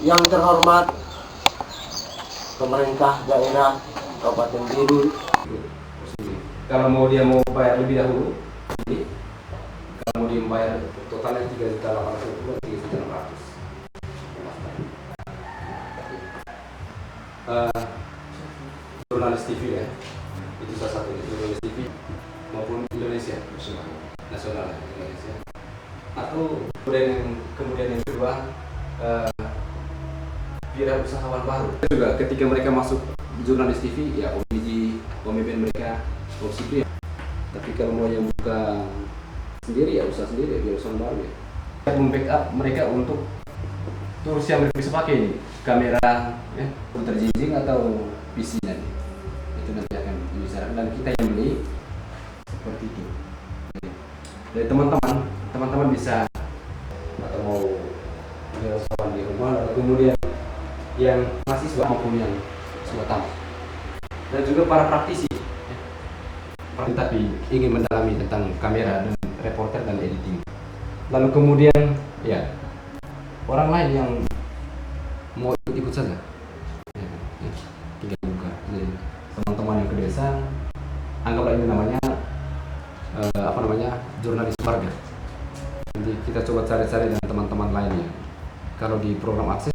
Yang terhormat pemerintah daerah Kabupaten Biru. Kalau dia mau bayar lebih dahulu, jadi kalau mau dia bayar totalnya 3.800, 3.600. Jurnalis TV ya, itu salah satu jurnalis TV maupun Indonesia nasional Indonesia. Atau kemudian yang kedua, wirausahawan baru. Juga ketika mereka masuk jurnalis TV, ya Om mereka Om Sipri. Tapi kalau mau yang buka sendiri ya usaha sendiri, wirausahawan baru ya. Membackup mereka untuk tools yang mereka bisa pakai ini, kamera, ya, komputer jinjing atau PC nanti. Itu nanti akan dibicarakan dan kita yang beli seperti itu. Dari teman-teman bisa atau mau wirausahawan di rumah, atau kemudian yang mahasiswa maupun yang sudah tamat, dan juga para praktisi, ya, tapi ingin mendalami tentang kamera dan reporter dan editing. Lalu kemudian ya orang lain yang mau ikut saja, ya, tinggal buka. Jadi teman-teman yang ke desa, anggaplah ini namanya jurnalis warga. Nanti kita coba cari-cari dengan teman-teman lainnya. Kalau di program akses,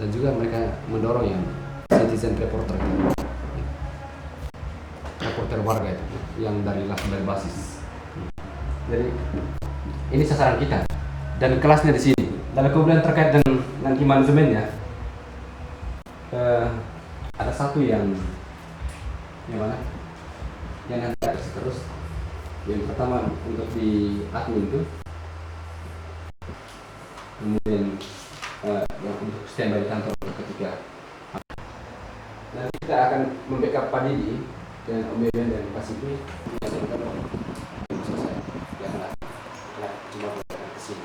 dan juga mereka mendorong yang citizen reporter itu, reporter warga itu, yang dari basis. Jadi ini sasaran kita dan kelasnya di sini. Lalu kemudian terkait dengan nanti manajemennya, ada satu yang mana? Yang nanti harus terus. Yang pertama untuk di admin itu, kemudian yang untuk standby kantor ketika. Dan kita akan membackup Pak Didi dan Om Beben dan Pak Sipri. Cuma ke sini.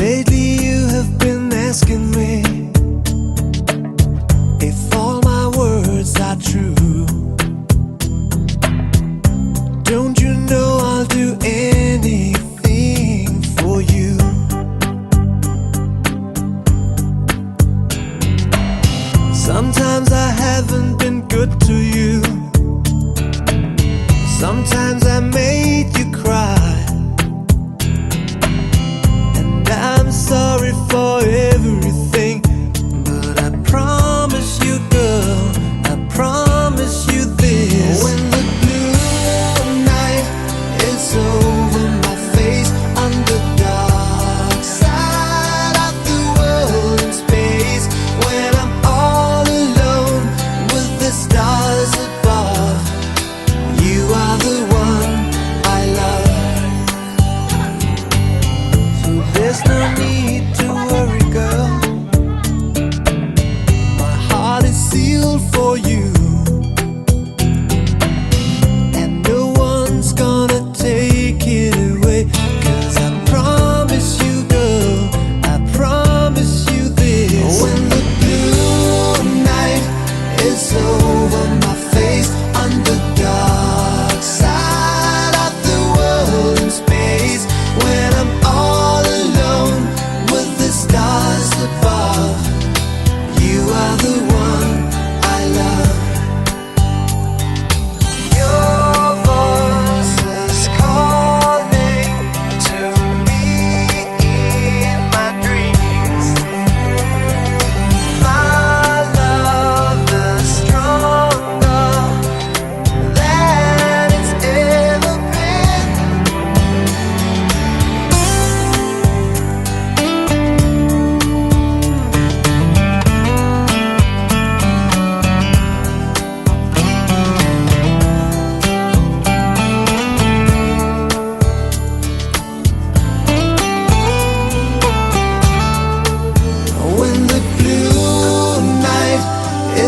Lately you have been asking me if all my words are true. Don't you know I'll do anything for you? Sometimes I haven't been good to you. Sometimes I made you cry. I'm sorry for everything, but I promise you, girl, I promise you this. When the blue night is over my face, on the dark side of the world in space, when I'm all alone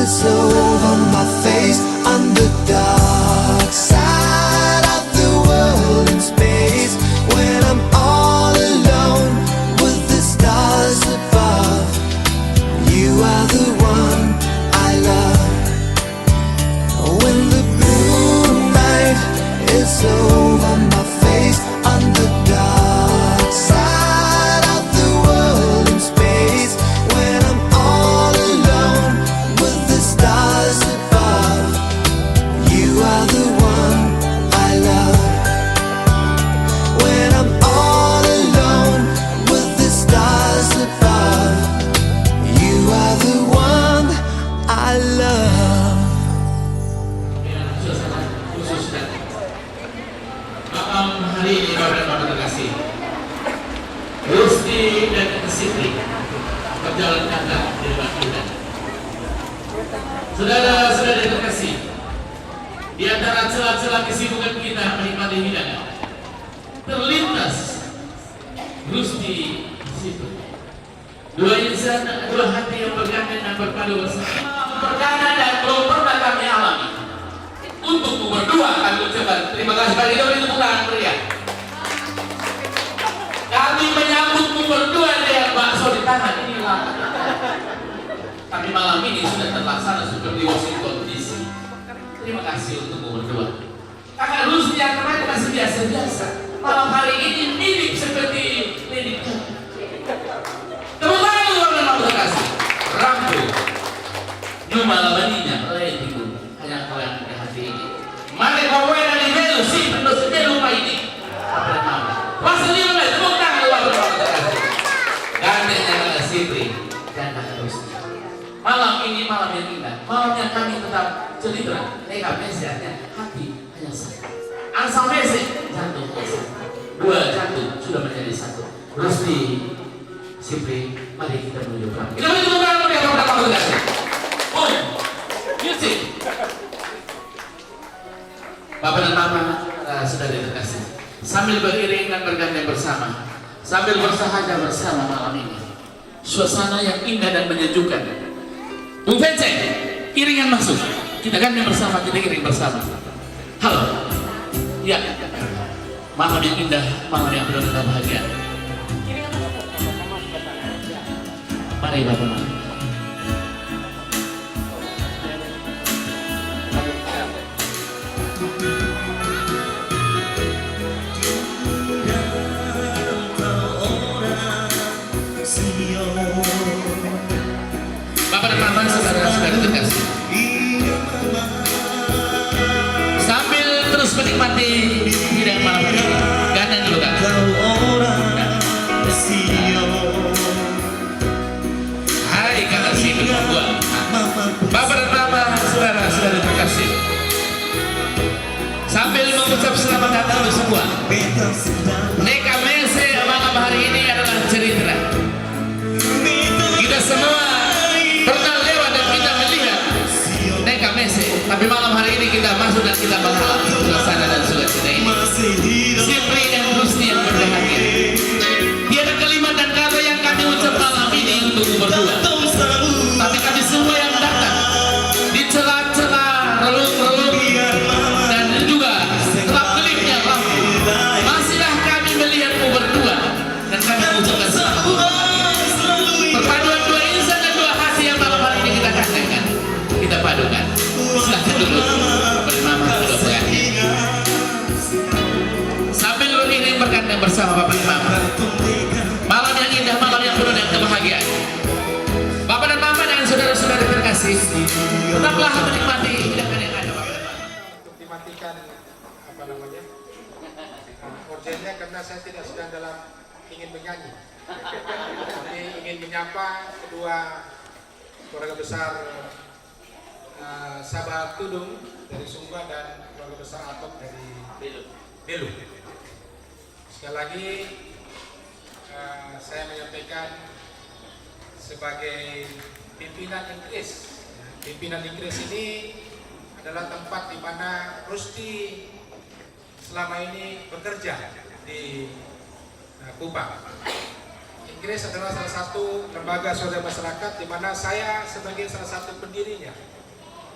is over my face on the dark side of the world in space. When I'm all alone with the stars above, you are the one I love. When the blue night is over my face on the dark side of the world in space. When I'm all alone with the stars above, you are the one I love. When I'm all alone with the stars above, you are the one I love. Malam hari ini Bapak terkasih, Gusti dan Siti berjalan kaki di depan kita. Saudara-saudara terkasih, di antara celah-celah kesibukan kita menikmati hidangan, terlintas Gusti Siti. Dua insan, dua hati yang bergandeng dan berpadu bersama. Perdana dan belum pernah kami alami. Untukmu berdua kami ucapkan terima kasih. Bagi kita beri tepuk tangan meriah. Kami menyambutmu berdua dengan bakso di tangan. Inilah. Tapi malam ini sudah terlaksana seperti Washington DC. Terima kasih untukmu berdua. Kakak Rusdi yang kemarin masih biasa-biasa. Malam hari ini mirip seperti lidik. Tepuk tangan dulu dan terima kasih. Rampung. Cuma lamaninya lain itu hanya kau yang punya hati ini. Mari kau yang di belu sih penuh lupa ini. Apa nama? Pasal dia mulai tepuk tangan luar berapa kasih. Gandengnya adalah Siti dan Kakak Rusdi. Malam ini malam yang indah, malam yang kami tetap cerita. Neka mesianya hati hanya satu. Ansal mesi jantung satu. Dua jantung sudah menjadi satu. Rusdi, Siti, mari kita menuju kami. Kita menuju kami yang pertama kasih. Music. Bapak dan Mama sudah terkasih. Sambil beriring dan bergandeng bersama, sambil bersahaja bersama malam ini, suasana yang indah dan menyejukkan. Bung Fence, iringan masuk. Kita gandeng bersama, kita iring bersama. Halo. Ya. Malam yang indah, malam yang penuh dengan bahagia. Mari Bapak Mama. Bapak dan Mama, saudara-saudara terkasih, sambil terus menikmati hidangan malam hari ini, gandeng dulu Kak. Hai Kakak Siti gua. Bapak dan Mama, saudara-saudara terkasih, sambil mengucap selamat datang untuk semua. Neka mese malam hari ini adalah cerita. Kita semua pernah lewat dan kita melihat Neka mese, tapi malam hari ini kita masuk dan kita mengalami suasana dan sukacita ini. Sipri dan Rusdi yang berbahagia. Tiada kalimat dan kata yang kami ucap malam ini untuk berdua, tapi kami semua yang datang di celah-celah relung-relung dan juga kelap-kelipnya lampu, masihlah kami melihatmu berdua dan kami mengucapkan selamat berbahagia. Perpaduan dua insan dan dua hati yang malam hari ini kita gandengkan, kita padukan. Silahkan dulu Mama sudah bergandeng, sambil beriring bergandeng bersama Bapak dan Mama. Malam yang indah, malam yang penuh dengan kebahagiaan. Bapak dan Mama dan saudara-saudara terkasih, tetaplah menikmati hidangan yang ada. Untuk dimatikan apa namanya organnya, karena saya tidak sedang dalam ingin menyanyi, tapi ingin menyapa kedua keluarga besar Sabah Tudung dari Sumba dan keluarga besar Atok dari Belu. Sekali lagi saya menyampaikan sebagai pimpinan Inggris. Pimpinan Inggris ini adalah tempat di mana Rusdi selama ini bekerja di Kupang. INCRIS adalah salah satu lembaga swadaya masyarakat di mana saya sebagai salah satu pendirinya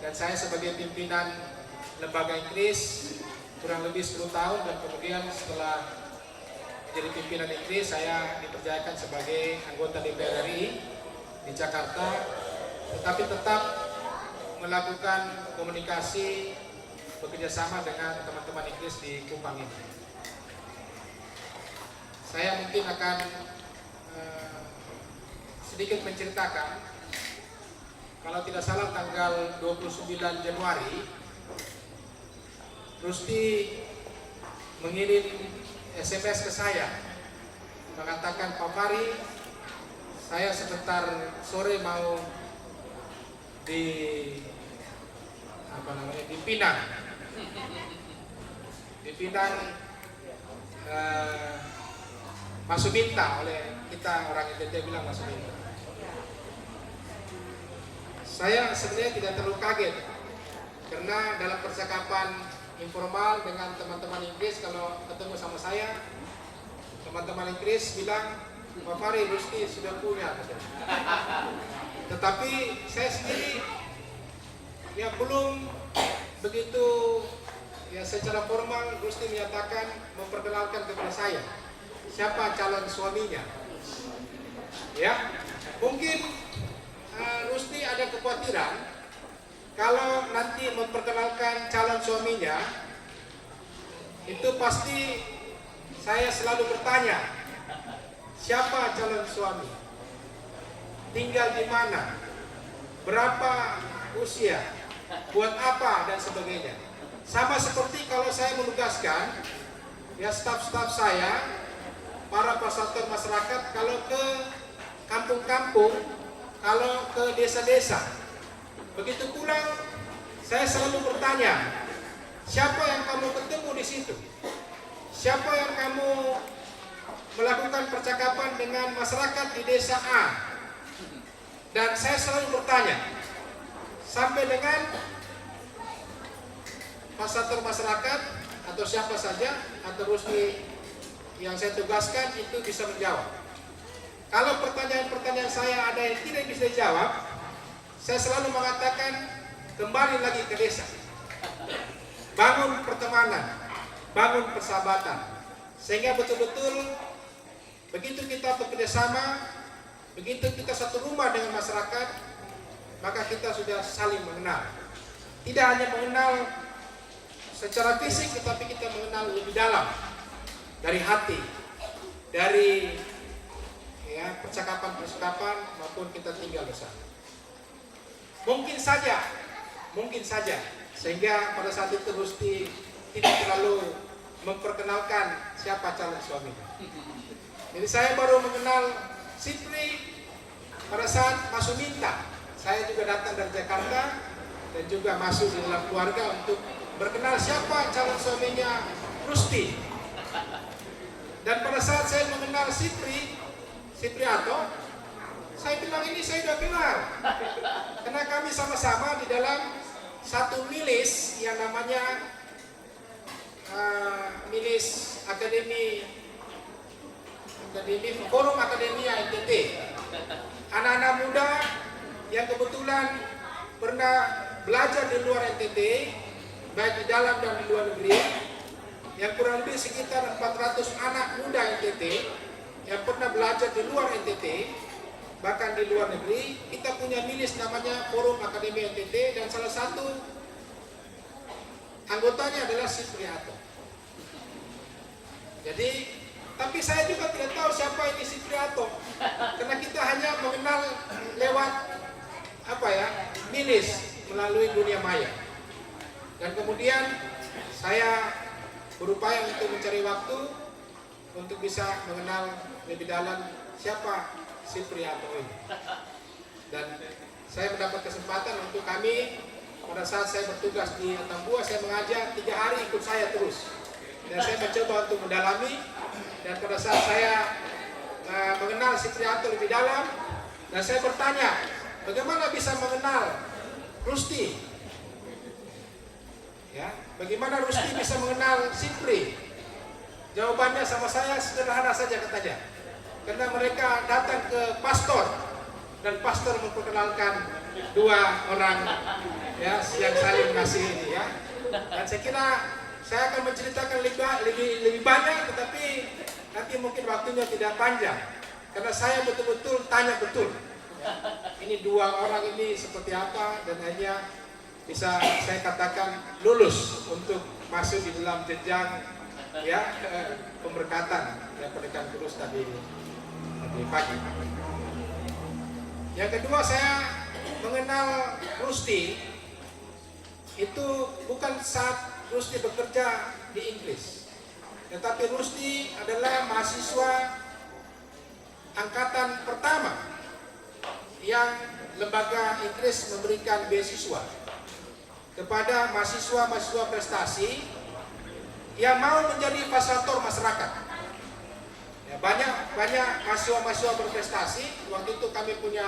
dan saya sebagai pimpinan lembaga INCRIS kurang lebih 10 tahun, dan kemudian setelah jadi pimpinan INCRIS saya dipercayakan sebagai anggota DPR RI di Jakarta, tetapi tetap melakukan komunikasi bekerjasama dengan teman-teman INCRIS di Kupang ini. Saya mungkin akan sedikit menceritakan, kalau tidak salah tanggal 29 Januari Rusdi mengirim SMS ke saya mengatakan, Pak Fahri, saya sebentar sore mau di Pinang Masuminta, oleh kita orang NTT bilang Masuminta. Saya sebenarnya tidak terlalu kaget karena dalam percakapan informal dengan teman-teman INCRIS, kalau ketemu sama saya, teman-teman INCRIS bilang, Pak Fahri, Rusdi sudah punya. Tetapi saya sendiri ya belum begitu ya secara formal. Rusdi menyatakan, memperkenalkan kepada saya siapa calon suaminya. Ya, mungkin Rusdi ada kekhawatiran kalau nanti memperkenalkan calon suaminya, itu pasti saya selalu bertanya, siapa calon suami, tinggal di mana, berapa usia, buat apa, dan sebagainya. Sama seperti kalau saya menugaskan ya staf-staf saya, para fasilitator masyarakat, kalau ke kampung-kampung, kalau ke desa-desa, begitu pulang saya selalu bertanya, siapa yang kamu ketemu di situ, siapa yang kamu melakukan percakapan dengan masyarakat di desa A. Dan saya selalu bertanya sampai dengan fasilitator masyarakat atau siapa saja atau Rusdi yang saya tugaskan itu bisa menjawab. Kalau pertanyaan-pertanyaan saya ada yang tidak bisa dijawab, saya selalu mengatakan, kembali lagi ke desa, bangun pertemanan, bangun persahabatan, sehingga betul-betul begitu kita bekerjasama, begitu kita satu rumah dengan masyarakat, maka kita sudah saling mengenal. Tidak hanya mengenal secara fisik, tetapi kita mengenal lebih dalam, dari hati, dari ya percakapan-percakapan maupun kita tinggal bersama. Mungkin saja sehingga pada saat itu Rusdi tidak terlalu memperkenalkan siapa calon suaminya. Jadi saya baru mengenal Sipri pada saat masuk minta. Saya juga datang dari Jakarta dan juga masuk di dalam keluarga untuk berkenal siapa calon suaminya Rusdi. Dan pada saat saya mengenal Sipriato, saya bilang, ini saya sudah kenal, karena kami sama-sama di dalam satu milis yang namanya milis Forum Akademia NTT. Anak-anak muda yang kebetulan pernah belajar di luar NTT, baik di dalam dan di luar negeri, yang kurang lebih sekitar 400 anak muda NTT yang pernah belajar di luar NTT, bahkan di luar negeri. Kita punya milis namanya Forum Akademi NTT, dan salah satu anggotanya adalah Sipriato. Jadi, tapi saya juga tidak tahu siapa ini Sipriato, karena kita hanya mengenal lewat milis melalui dunia maya. Dan kemudian saya berupaya untuk mencari waktu untuk bisa mengenal lebih dalam siapa Sipriato ini. Dan saya mendapat kesempatan untuk kami, pada saat saya bertugas di Tambua, saya mengajak 3 hari ikut saya terus. Dan saya mencoba untuk mendalami, dan pada saat saya mengenal Sipriato lebih dalam, dan saya bertanya, bagaimana bisa mengenal Rusdi? Ya, bagaimana Rusdi bisa mengenal Sipri? Jawabannya sama saya sederhana saja, katanya. karena mereka datang ke pastor dan pastor memperkenalkan dua orang ya yang saling mengasihi ini ya. Dan saya kira saya akan menceritakan lebih banyak, tetapi nanti mungkin waktunya tidak panjang karena saya betul-betul tanya betul ini dua orang ini seperti apa, dan hanya bisa saya katakan lulus untuk masuk di dalam jenjang ya pemberkatan yang pendidikan kudus tadi pagi. Yang kedua, saya mengenal Rusty itu bukan saat Rusty bekerja di Inggris, tetapi Rusty adalah mahasiswa angkatan pertama yang lembaga Inggris memberikan beasiswa kepada mahasiswa-mahasiswa prestasi yang mau menjadi fasilitator masyarakat. Ya, banyak mahasiswa-mahasiswa berprestasi. Waktu itu kami punya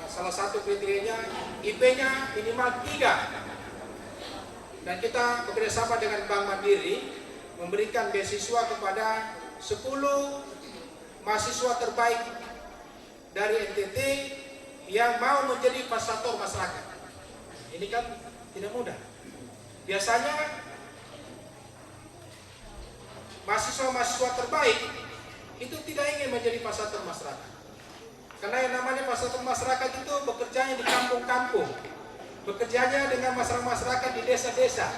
salah satu kriterianya IP-nya minimal 3, dan kita bekerjasama dengan Bank Mandiri memberikan beasiswa kepada 10 mahasiswa terbaik dari NTT yang mau menjadi fasilitator masyarakat. Ini kan tidak mudah. Biasanya mahasiswa-mahasiswa terbaik itu tidak ingin menjadi fasilitator masyarakat, karena yang namanya fasilitator masyarakat itu bekerjanya di kampung-kampung, bekerjanya dengan masyarakat di desa-desa,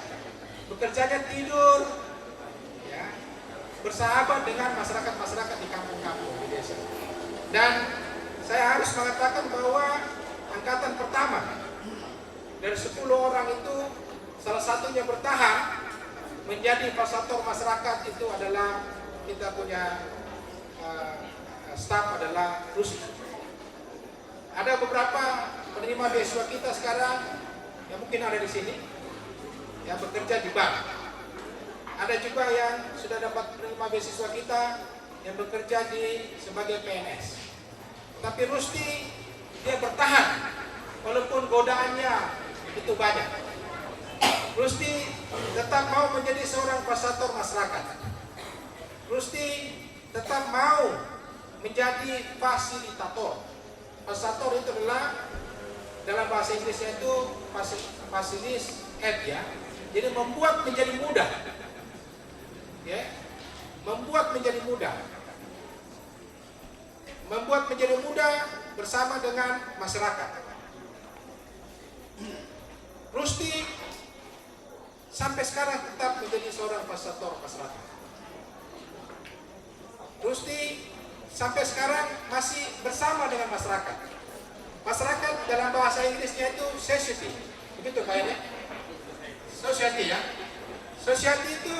bekerjanya tidur ya, bersahabat dengan masyarakat di kampung-kampung, di desa. Dan saya harus mengatakan bahwa angkatan pertama dari 10 orang itu salah satunya bertahan menjadi fasilitator masyarakat itu adalah kita punya staf adalah Rusty. Ada beberapa penerima beasiswa kita sekarang yang mungkin ada di sini yang bekerja di bank. Ada juga yang sudah dapat penerima beasiswa kita yang bekerja sebagai PNS. Tapi Rusty dia bertahan walaupun godaannya itu banyak. Rusty tetap mau menjadi seorang fasilitator masyarakat. Rusty tetap mau menjadi fasilitator. Fasilitator itu adalah dalam bahasa Inggrisnya itu facilitate ya. Jadi membuat menjadi mudah. Ya. Membuat menjadi mudah. Membuat menjadi mudah bersama dengan masyarakat. Rusty sampai sekarang tetap menjadi seorang fasilitator masyarakat. Rusty sampai sekarang masih bersama dengan masyarakat. Masyarakat dalam bahasa Inggrisnya itu society, begitu kayaknya. Society ya. Society itu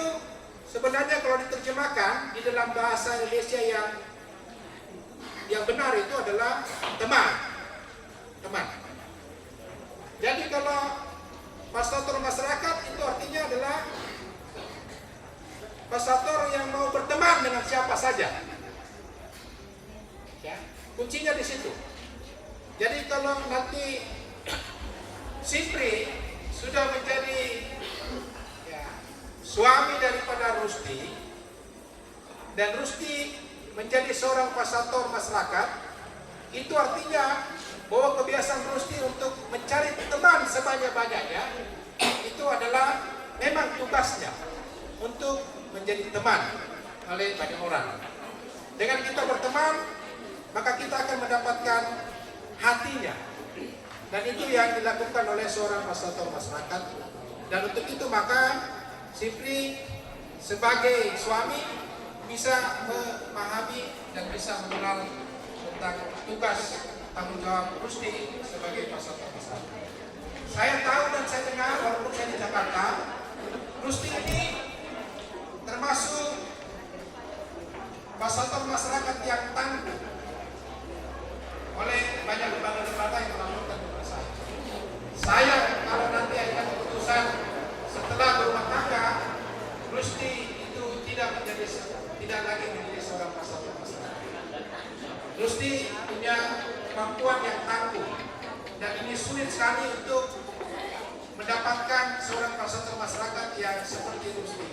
sebenarnya kalau diterjemahkan di dalam bahasa Indonesia yang benar itu adalah teman. Teman. Jadi kalau fasilitator masyarakat itu artinya adalah fasilitator yang mau berteman dengan siapa saja. Ya, kuncinya di situ. Jadi kalau nanti Sipri sudah menjadi ya, suami daripada Rusty dan Rusty menjadi seorang fasilitator masyarakat, itu artinya bahwa kebiasaan Rusty untuk mencari teman sebanyak-banyaknya itu adalah memang tugasnya untuk menjadi teman oleh banyak orang. Dengan kita berteman, maka kita akan mendapatkan hatinya, dan itu yang dilakukan oleh seorang fasilitator masyarakat. Dan untuk itu maka Sipri sebagai suami bisa memahami dan bisa mengenal tentang tugas tanggung jawab Rusty sebagai fasilitator masyarakat. Saya tahu dan saya dengar walaupun saya di Jakarta, Rusty ini termasuk fasilitator masyarakat yang tangguh oleh banyak lembaga-lembaga yang melaporkan kepada saya. Saya kalau nanti ada keputusan setelah berumah tangga, Rusty itu tidak lagi menjadi seorang fasilitator masyarakat. Rusty punya kemampuan yang tangguh, dan ini sulit sekali untuk mendapatkan seorang fasilitator masyarakat yang seperti Rusty.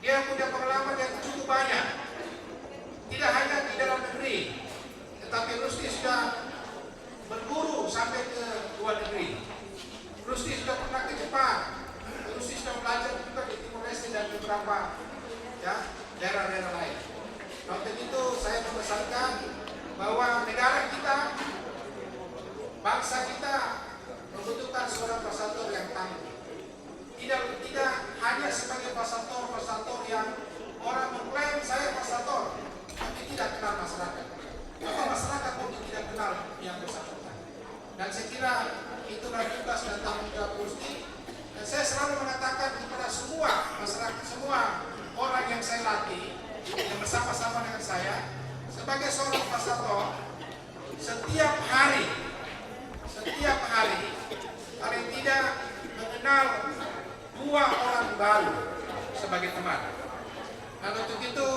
Dia punya pengalaman yang cukup banyak. tidak hanya di dalam negeri, tetapi Rusdi sudah berburu sampai ke luar negeri. Rusdi sudah pernah ke Jepang, Rusdi sudah belajar juga di Timur Leste dan beberapa daerah-daerah lain. Untuk itu saya memesankan bahwa negara kita, bangsa kita membutuhkan seorang pasator yang tangguh. Tidak hanya sebagai pasator yang orang mengklaim saya pasator, tapi tidak kenal masyarakat. Atau masyarakat pun tidak kenal yang bersangkutan. Dan saya kira itulah tugas dan tanggung jawab Rusdi. Dan saya selalu mengatakan kepada semua masyarakat, semua orang yang saya latih, yang bersama-sama dengan saya, sebagai seorang pasator, setiap hari paling tidak mengenal 2 orang baru sebagai teman. Dan untuk itu,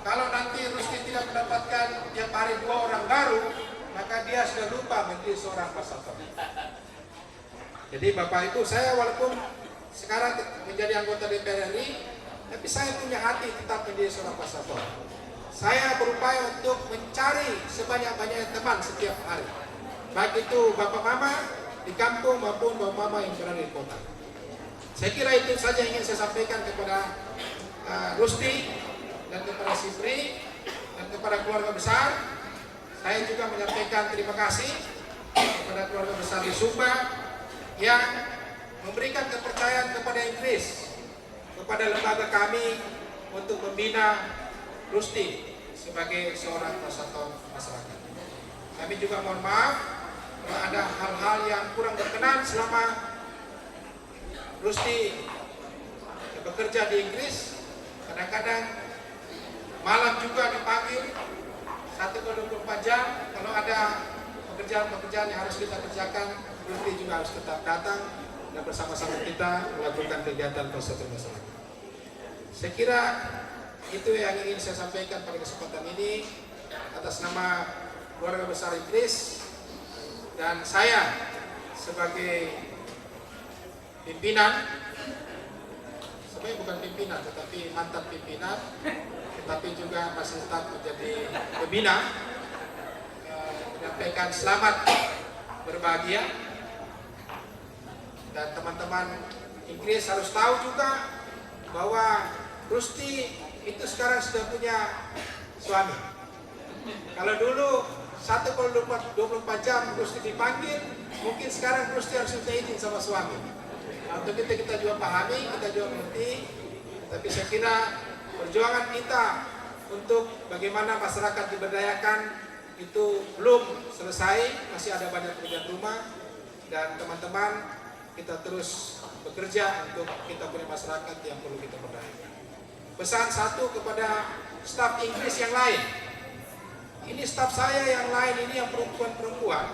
kalau nanti Rusdi tidak mendapatkan tiap hari 2 orang baru, maka dia sudah lupa menjadi seorang pasator. Jadi Bapak Ibu, saya walaupun sekarang menjadi anggota DPR RI, tapi saya punya hati tetap menjadi seorang pasator. Saya berupaya untuk mencari sebanyak-banyaknya teman setiap hari, baik itu Bapak Mama di kampung maupun Bapak Mama yang berada di kota. Saya kira itu saja yang ingin saya sampaikan kepada Rusdi dan kepada Sipri dan kepada keluarga besar. Saya juga menyampaikan terima kasih kepada keluarga besar di Sumba yang memberikan kepercayaan kepada Inggris, kepada lembaga kami untuk membina Rusdi sebagai seorang pasator masyarakat. Kami juga mohon maaf kalau ada hal-hal yang kurang berkenan selama Rusdi bekerja di Inggris. Kadang-kadang malam juga dipanggil 1/24 jam. Kalau ada pekerjaan-pekerjaan yang harus kita kerjakan, Rusdi juga harus tetap datang dan bersama-sama kita melakukan kegiatan pasator masyarakat. Saya kira itu yang ingin saya sampaikan pada kesempatan ini atas nama keluarga besar Inggris dan saya sebagai pimpinan, sebenarnya bukan pimpinan tetapi mantan pimpinan, tetapi juga masih tetap menjadi pembina, menyampaikan selamat berbahagia. Dan teman-teman Inggris harus tahu juga bahwa Rusdi itu sekarang sudah punya suami. Kalau dulu 1/24 jam Rusdi dipanggil, mungkin sekarang Rusdi harus minta izin sama suami. Nah, untuk itu kita juga pahami, kita juga mengerti. Tapi saya kira perjuangan kita untuk bagaimana masyarakat diberdayakan itu belum selesai, masih ada banyak pekerjaan rumah. Dan teman-teman, kita terus bekerja untuk kita punya masyarakat yang perlu kita berdayakan. Pesan satu kepada staf Inggris yang lain. Ini staf saya yang lain ini yang perempuan-perempuan,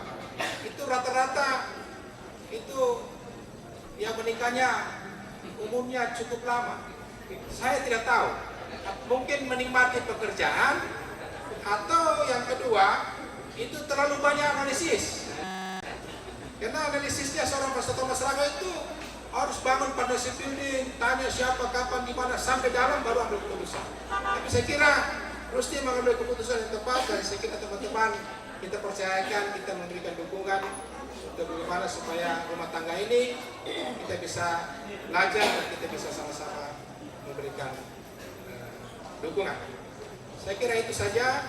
itu rata-rata itu yang menikahnya umumnya cukup lama. Saya tidak tahu, mungkin menikmati pekerjaan, atau yang kedua itu terlalu banyak analisis. Karena analisisnya seorang pasator masyarakat itu harus bangun partnership building, tanya siapa, kapan, di mana, sampai dalam baru ambil keputusan. Tapi saya kira Rusdi mengambil keputusan yang tepat, dan saya kira teman-teman kita percayakan, kita memberikan dukungan untuk bagaimana supaya rumah tangga ini kita bisa belajar dan kita bisa sama-sama memberikan dukungan. Saya kira itu saja.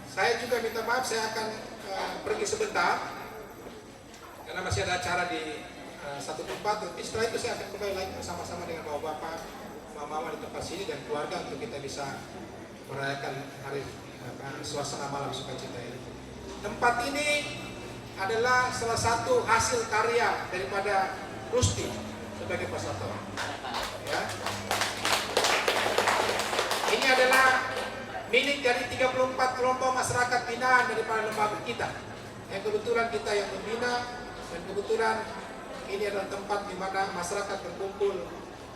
Saya juga minta maaf, saya akan pergi sebentar karena masih ada acara di satu tempat. Tapi setelah itu saya akan kembali lagi bersama-sama dengan bapak-bapak, mama-mama di tempat sini dan keluarga untuk kita bisa merayakan hari suasana malam sukacita ini. Tempat ini adalah salah satu hasil karya daripada Rusdi sebagai pasator. Ya. Ini adalah milik dari 34 kelompok masyarakat binaan daripada lembaga kita. Yang kebetulan kita yang membina, dan kebetulan ini adalah tempat di mana masyarakat berkumpul,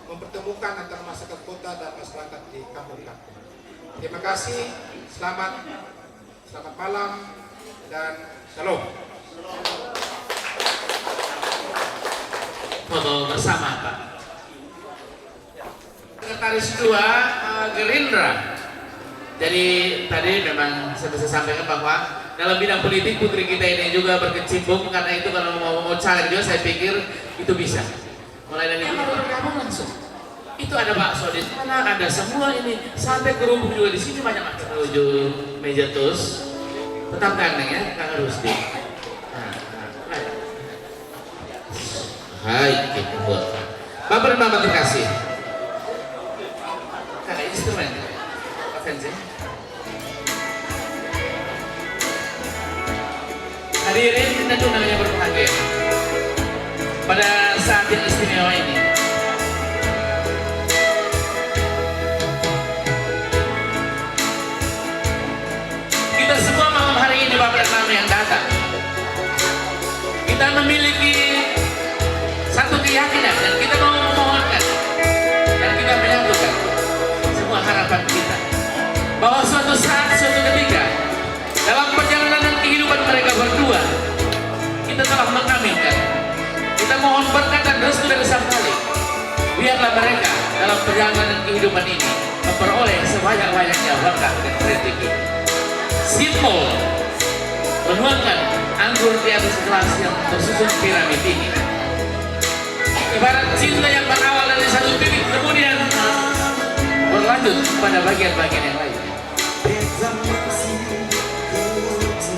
mempertemukan antara masyarakat kota dan masyarakat di kampung-kampung. Terima kasih, selamat malam, dan shalom. Foto bersama Pak. Sekretaris 2 Gerindra Jadi tadi memang saya bisa sampaikan bahwa dalam bidang politik putri kita ini juga berkecimpung, karena itu kalau mau caleg juga saya pikir itu bisa. Mulai dari bergabung langsung. Itu ada bakso di sana, ada semua ini. Sampai kerupuk juga di sini banyak menuju meja tos. Tetap ganteng ya, Kang Rusdi. Hai, kita buat. Bapak dan Mama terkasih. Kakak instrumen, offensive. Hadirin dan undangan yang berbahagia. Pada saat yang istimewa ini, kita semua malam hari ini Bapak dan Mama yang datang, kita memiliki satu keyakinan dan kita mau memohonkan dan kita menyatukan semua harapan kita bahwa suatu saat, suatu ketika dalam perjalanan kehidupan mereka berdua, kita telah mengaminkan, kita mohon berkat dan restu dari Sang Khalik. Biarlah mereka dalam perjalanan kehidupan ini memperoleh sebanyak-banyaknya berkat dan rezeki. Simbol menuangkan anggur di atas gelas yang tersusun piramid ini, ibarat cinta yang berawal dari satu titik kemudian berlanjut pada bagian-bagian yang lain.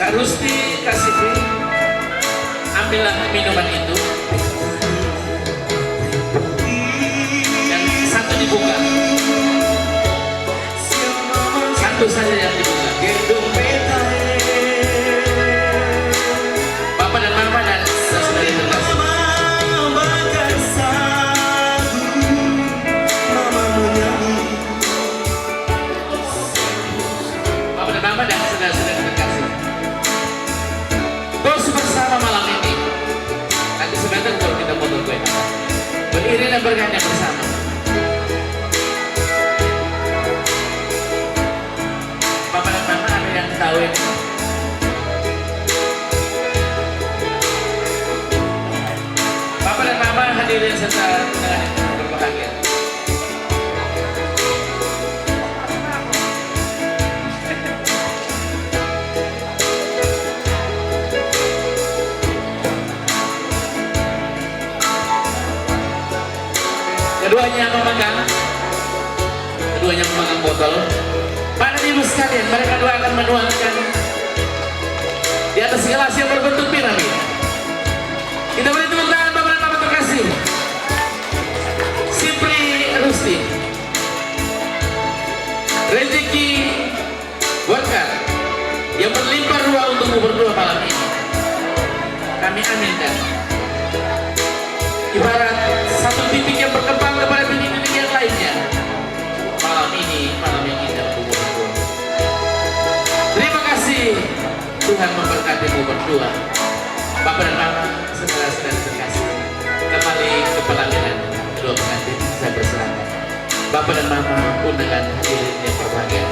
Kak Rusti, Kak Sipri, ambillah minuman itu dan satu dibuka, satu saja yang dibuka. Bapak dan Mama dan saudari terkasih, Bapak dan Mama dan saudara-saudari terkasih, terus bersama malam ini. Nanti sebentar kalau kita potong kue, beriring dan bergandeng bersama. Bapak dan Mama ada yang tahu ini? Bapak dan Mama hadirin serta undangan yang berbahagia. Keduanya memegang botol. Para ibu sekalian, mereka dua akan menuangkan di atas gelas yang berbentuk piramid. Kita beri tepuk tangan Bapak dan Mama terkasih. Sipri Rusti, rezeki berkah yang berlimpah ruah untukmu berdua malam ini. Kami aminkan. Ibarat satu titik yang berkembang kepada titik-titik yang lainnya. Malam ini, malam yang indah untuk berdua. Terima kasih Tuhan memberkatimu berdua. Bapak dan Mama, saudara-saudari terkasih, kembali ke pelaminan kedua pengantin saya persilakan. Bapak dan Mama, undangan hadirin yang berbahagia.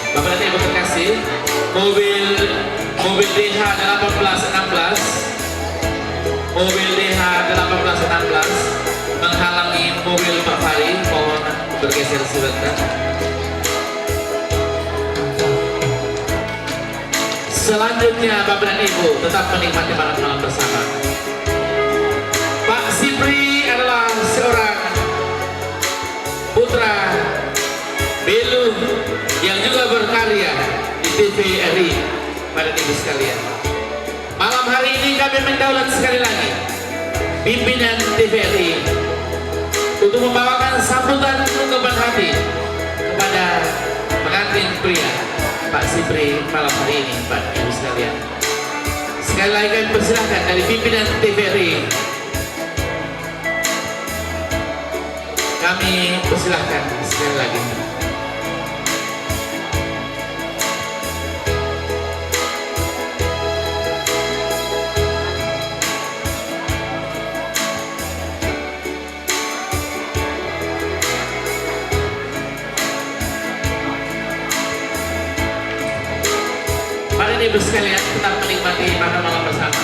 Bapak dan Ibu terkasih, mobil DH 1816 menghalangi mobil Pak Fari. Mohon bergeser sebentar. Selanjutnya Bapak dan Ibu tetap menikmati malam-malam bersama. Pak Sipri adalah seorang putra Belu yang juga berkarya di TVRI. Pada ibu sekalian, malam hari ini kami mendaulat sekali lagi pimpinan TVRI untuk membawakan sambutan ungkapan hati kepada pengantin pria Pak Sipri malam hari ini. Pada ibu sekalian, sekali lagi kami persilahkan dari pimpinan TVRI, kami persilahkan sekali lagi. Bapak dan Ibu sekalian, tetap menikmati makan malam bersama.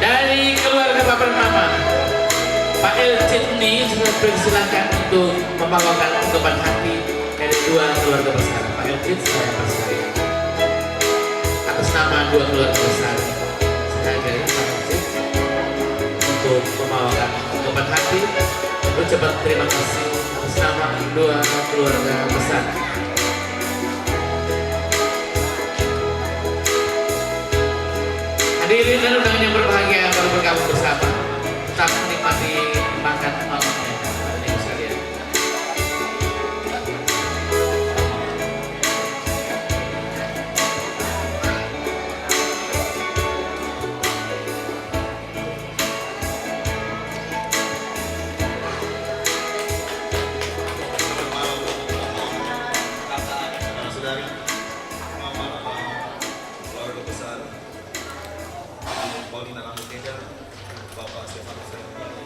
Dari keluarga Bapak dan Mama, Pak El Citni juga dipersilakan untuk membawakan ungkapan hati dari dua keluarga besar. Pak El Citni, saya persilakan atas nama dua keluarga besar. Saya dari Pak El Citni untuk membawakan ungkapan hati, ucapan terima kasih atas nama dua keluarga besar. Hadirin dan undangan yang berbahagia baru bergabung bersama, tetap menikmati makan malamnya, Bapak dan Ibu sekalian. Saudari, mama, keluarga besar, Paulina Ramuteda, Bapak Stefano Sayangini,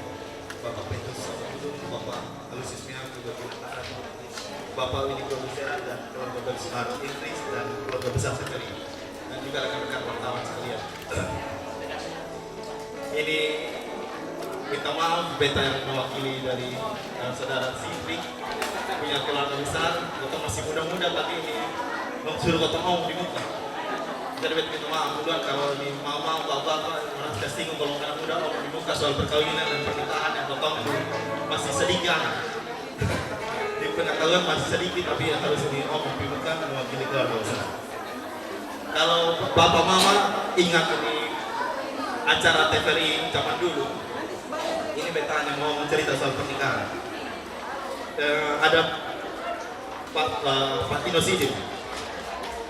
Bapak Petrus Sabudung, Bapak Alusius Mianto, Bapak Winnie Produser dan keluarga besar Inggris dan keluarga besar Sekeri, dan juga rekan-rekan wartawan sekalian. Ini minta maaf beta yang mewakili dari saudara Sifri, punya keluarga besar, kita masih muda-muda tapi ini suruh kota mau di muka. Jadi beta minta maaf duluan kalau ini mama, bapak merasa singgung kalau anak muda mau di muka soal perkawinan dan pernikahan yang kota masih sedikit anak. Di pengetahuan masih sedikit tapi yang harus ini omong di muka mewakili keluarga besar. Kalau bapak mama ingat ini acara TVRI zaman dulu, ini beta hanya mau mencerita soal pernikahan. Ada Pak Tino Sidin.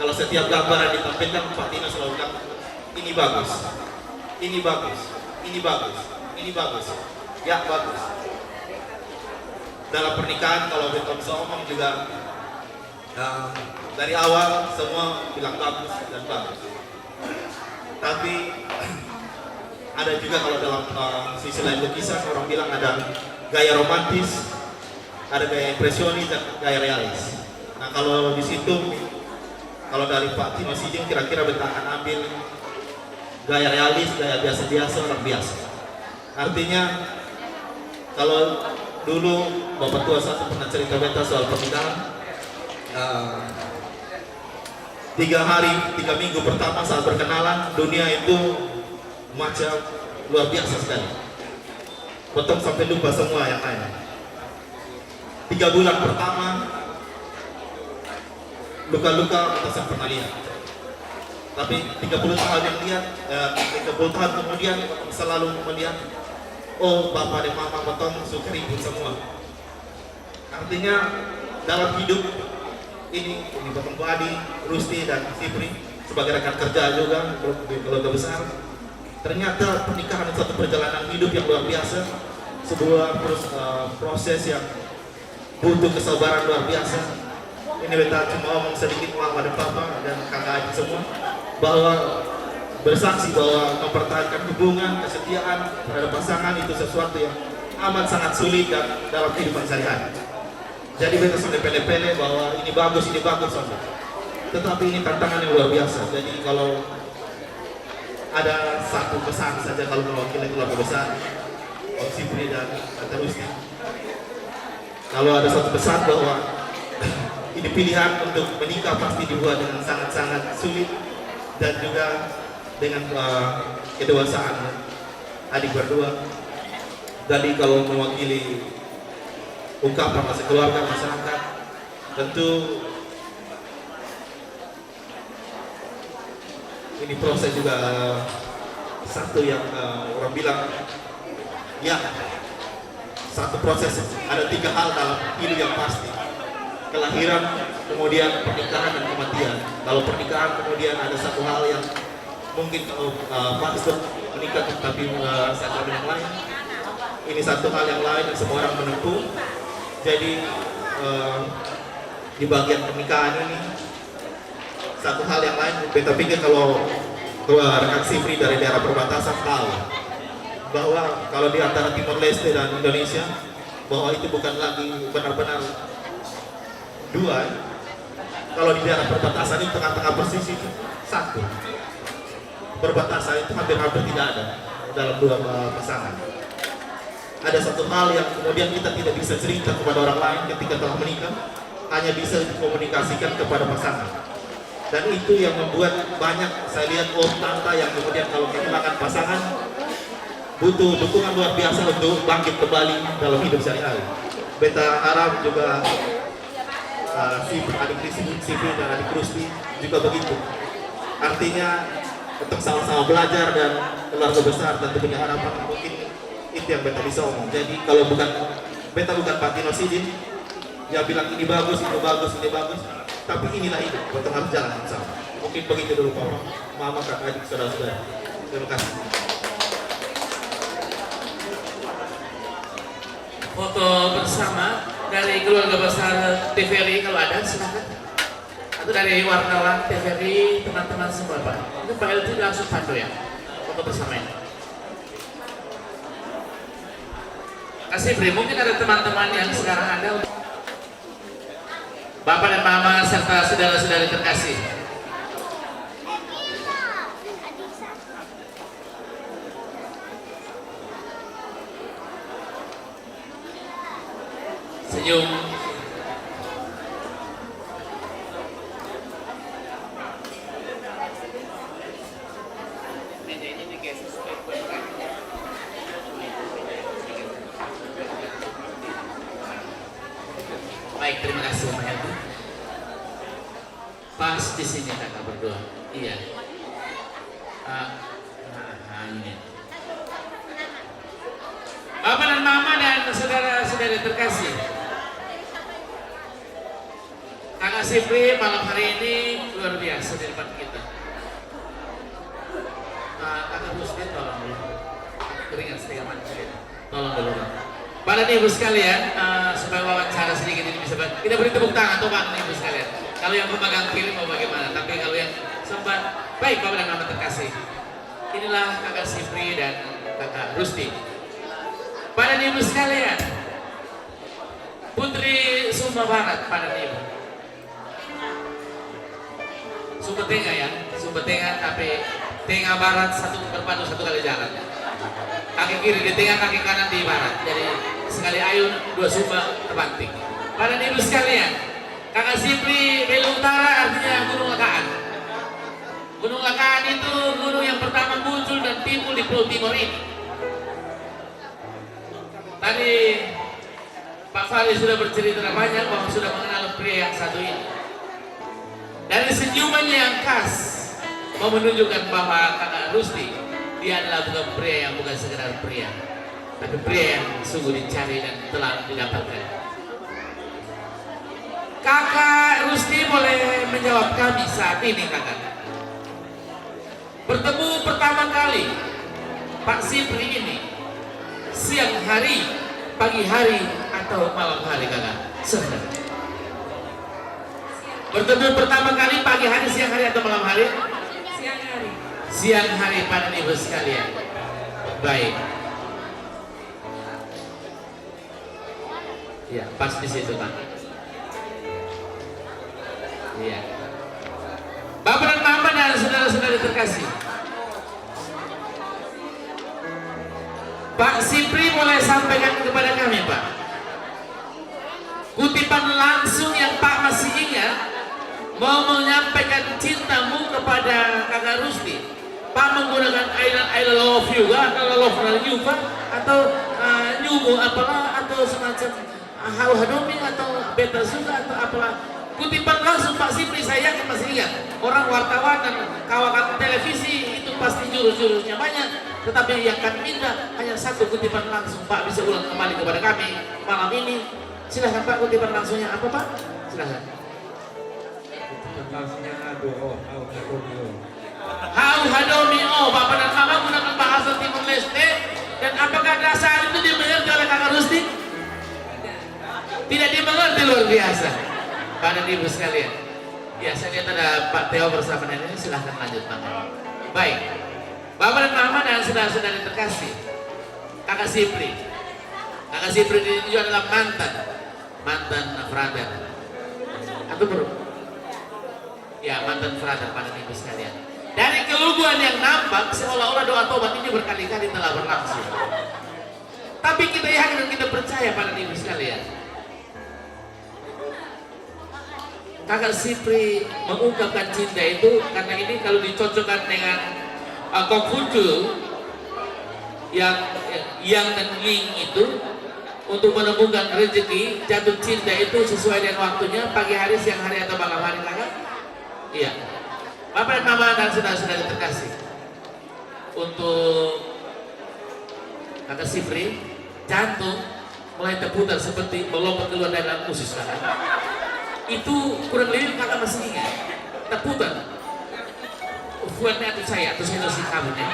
Kalau setiap gambar yang ditampilkan, Pak Tino selalu bilang, ini bagus, ini bagus, ini bagus, ini bagus, ya bagus. Dalam pernikahan, kalau beta bisa omong juga, dari awal semua bilang bagus dan bagus. Tapi ada juga kalau dalam sisi lain lukisan, orang bilang ada gaya romantis, ada gaya impresionis dan gaya realis. Nah kalau di situ, kalau dari Pak Tino Sidin kira-kira beta akan ambil gaya realis, gaya biasa-biasa, orang biasa. Artinya kalau dulu Bapak Tua satu pernah cerita beta soal pernikahan, 3 hari, 3 minggu pertama saat berkenalan, dunia itu macam luar biasa sekali. Potong sampai lupa semua yang lain. 3 bulan pertama luka-luka kita saya pernah lihat. Tapi 30 tahun yang lihat, 30 tahun kemudian selalu melihat, oh bapak dan mama potong suka ribut semua. Artinya dalam hidup ini potong Adi, Rusti dan Sipri sebagai rekan kerja juga di keluarga besar. Ternyata pernikahan satu perjalanan hidup yang luar biasa, sebuah proses yang butuh kesabaran luar biasa. Ini beta cuma ngomong sedikit mama dan papa dan kakak adik semua bahwa bersaksi bahwa mempertahankan hubungan, kesetiaan terhadap pasangan itu sesuatu yang amat sangat sulit dan dalam kehidupan sehari-hari. Jadi beta sampai pele-pele bahwa ini bagus sampai. Tetapi ini tantangan yang luar biasa. Jadi kalau ada satu pesan saja kalau mewakili keluarga besar, Om Sipri dan Rusti. Kalau ada satu pesan bahwa ini pilihan untuk menikah pasti dibuat dengan sangat-sangat sulit dan juga dengan kedewasaan adik berdua. Jadi kalau mewakili ungkapan masa keluarga masyarakat, tentu ini proses juga satu yang orang bilang ya satu proses, ada 3 hal dalam hidup yang pasti: kelahiran, kemudian pernikahan dan kematian. Kalau pernikahan kemudian ada satu hal yang mungkin kalau pantas menikah tapi satu yang lain, ini satu hal yang lain yang semua orang menempuh. Jadi di bagian pernikahan ini satu hal yang lain, beta pikir kalau rekan Sifri dari daerah perbatasan tahu bahwa kalau di antara Timor Leste dan Indonesia, bahwa itu bukan lagi benar-benar dua, kalau di daerah perbatasan itu tengah-tengah persis itu satu. Perbatasan itu hampir-hampir tidak ada dalam dua pasangan. Ada satu hal yang kemudian kita tidak bisa cerita kepada orang lain ketika telah menikah, hanya bisa dikomunikasikan kepada pasangan. Dan itu yang membuat banyak saya lihat om tante yang kemudian kalau kehilangan pasangan butuh dukungan luar biasa untuk bangkit kembali dalam hidup sehari-hari. Beta harap juga adik Sivi dan adik Rusdi juga begitu. Artinya untuk sama-sama belajar dan keluarga besar dan punya harapan, mungkin itu yang beta bisa omong. Jadi kalau beta bukan Pak Tino Sidin yang bilang ini bagus, itu bagus, ini bagus, tapi inilah hidup, beta harus jalan bersama. Mungkin begitu dulu Papa, Mama, kakak, adik, saudara-saudara. Terima kasih. Foto bersama dari keluarga besar TVRI kalau ada silakan. Atau dari wartawan TVRI, teman-teman semua Pak. Itu Pak LT langsung pandu ya foto bersama ini. Kasih beri, mungkin ada teman-teman yang sekarang ada. Bapak dan Mama serta saudara-saudari terkasih. Senyum. Baik, terima kasih banyak. Pas di sini kakak berdua. Iya. Ini. Bapak dan Mama dan saudara-saudari terkasih. Kakak Sipri malam hari ini luar biasa di depan kita. Kakak Rusdi tolong dulu. Keringat setengah mati. Tolong dulu. Para ibu sekalian, supaya wawancara sedikit ini bisa kita beri tepuk tangan untuk Pak ibu sekalian. Kalau yang pemegang film mau bagaimana, tapi kalau yang sempat baik Bapak dan Mama terkasih. Inilah kakak Sipri dan kakak Rusdi. Para ibu sekalian, Putri Sumba Barat, para ibu. Sumba Tengah ya, Sumba Tengah tapi Tengah Barat berpadu satu kali jalan. Kaki kiri di tengah, kaki kanan di barat. Jadi sekali ayun dua Sumba terbanting. Para ibu sekalian, kakak Sipri Belu Utara artinya Gunung Lakaan. Gunung Lakaan itu gunung yang pertama muncul dan timbul di Pulau Timur ini. Tadi Pak Fahri sudah bercerita banyak bahwa sudah mengenal pria yang satu ini. Dari senyumannya yang khas mau menunjukkan bahwa kakak Rusdi dia adalah bukan pria yang bukan sekedar pria, tapi pria yang sungguh dicari dan telah didapatkan. Kakak Rusdi boleh menjawab kami saat ini kakak. Bertemu pertama kali Pak Sipri ini siang hari, pagi hari, atau malam hari kakak? Saudara. Bertemu pertama kali pagi hari, siang hari, atau malam hari? Siang hari. Siang hari pada ibu sekalian. Baik. Ya, pas di situ Pak. Iya. Bapak dan Mama dan saudara-saudari terkasih. Pak Sipri boleh sampaikan kepada kami Pak. Kutipan langsung yang Pak masih ingat mau menyampaikan cintamu kepada kakak Rusdi. Pak menggunakan I love you atau love you Pak, atau nyumu apalah, atau semacam how hadomi atau beta suka atau apalah. Kutipan langsung Pak Sipri saya yakin masih ingat. Orang wartawan dan kawakan televisi itu pasti jurus-jurusnya banyak, tetapi yang kami minta hanya satu kutipan langsung. Pak bisa ulang kembali kepada kami malam ini. Silahkan Pak, kutipan langsungnya apa Pak? Silahkan. Langsungnya Hau hadomi oh, Bapak dan Mama gunakan bahasa Timur Leste. Dan apakah dasar itu dimengerti oleh kakak Rusdi? Tidak dimengerti, luar biasa. Pada ibu sekalian. Ya, saya lihat ada Pak Teo bersama nenek, silahkan lanjut Pak. Baik. Bapak dan Mama dan saudara-saudari terkasih, kakak Sipri. Kakak Sipri ini juga adalah mantan brother. Atau bro? Ya, mantan frada pada ibu sekalian. Dari keluguan yang nampak seolah-olah doa tobat ini berkali-kali telah berlangsung. Tapi kita yakin dan kita percaya pada ibu sekalian. Kakak Sipri mengungkapkan cinta itu karena ini kalau dicocokkan dengan Konghucu yang dan Ling itu untuk menemukan rezeki jatuh cinta itu sesuai dengan waktunya, pagi hari, siang hari atau malam hari, kakak? Iya. Bapak dan Mama dan saudara-saudara terkasih, untuk kakak Sipri, jantung mulai terputar seperti melompat keluar dari dalam usus kakak. Itu kurang lebih kakak masih ingat, terputar. Buatnya atau saya si kamu ya.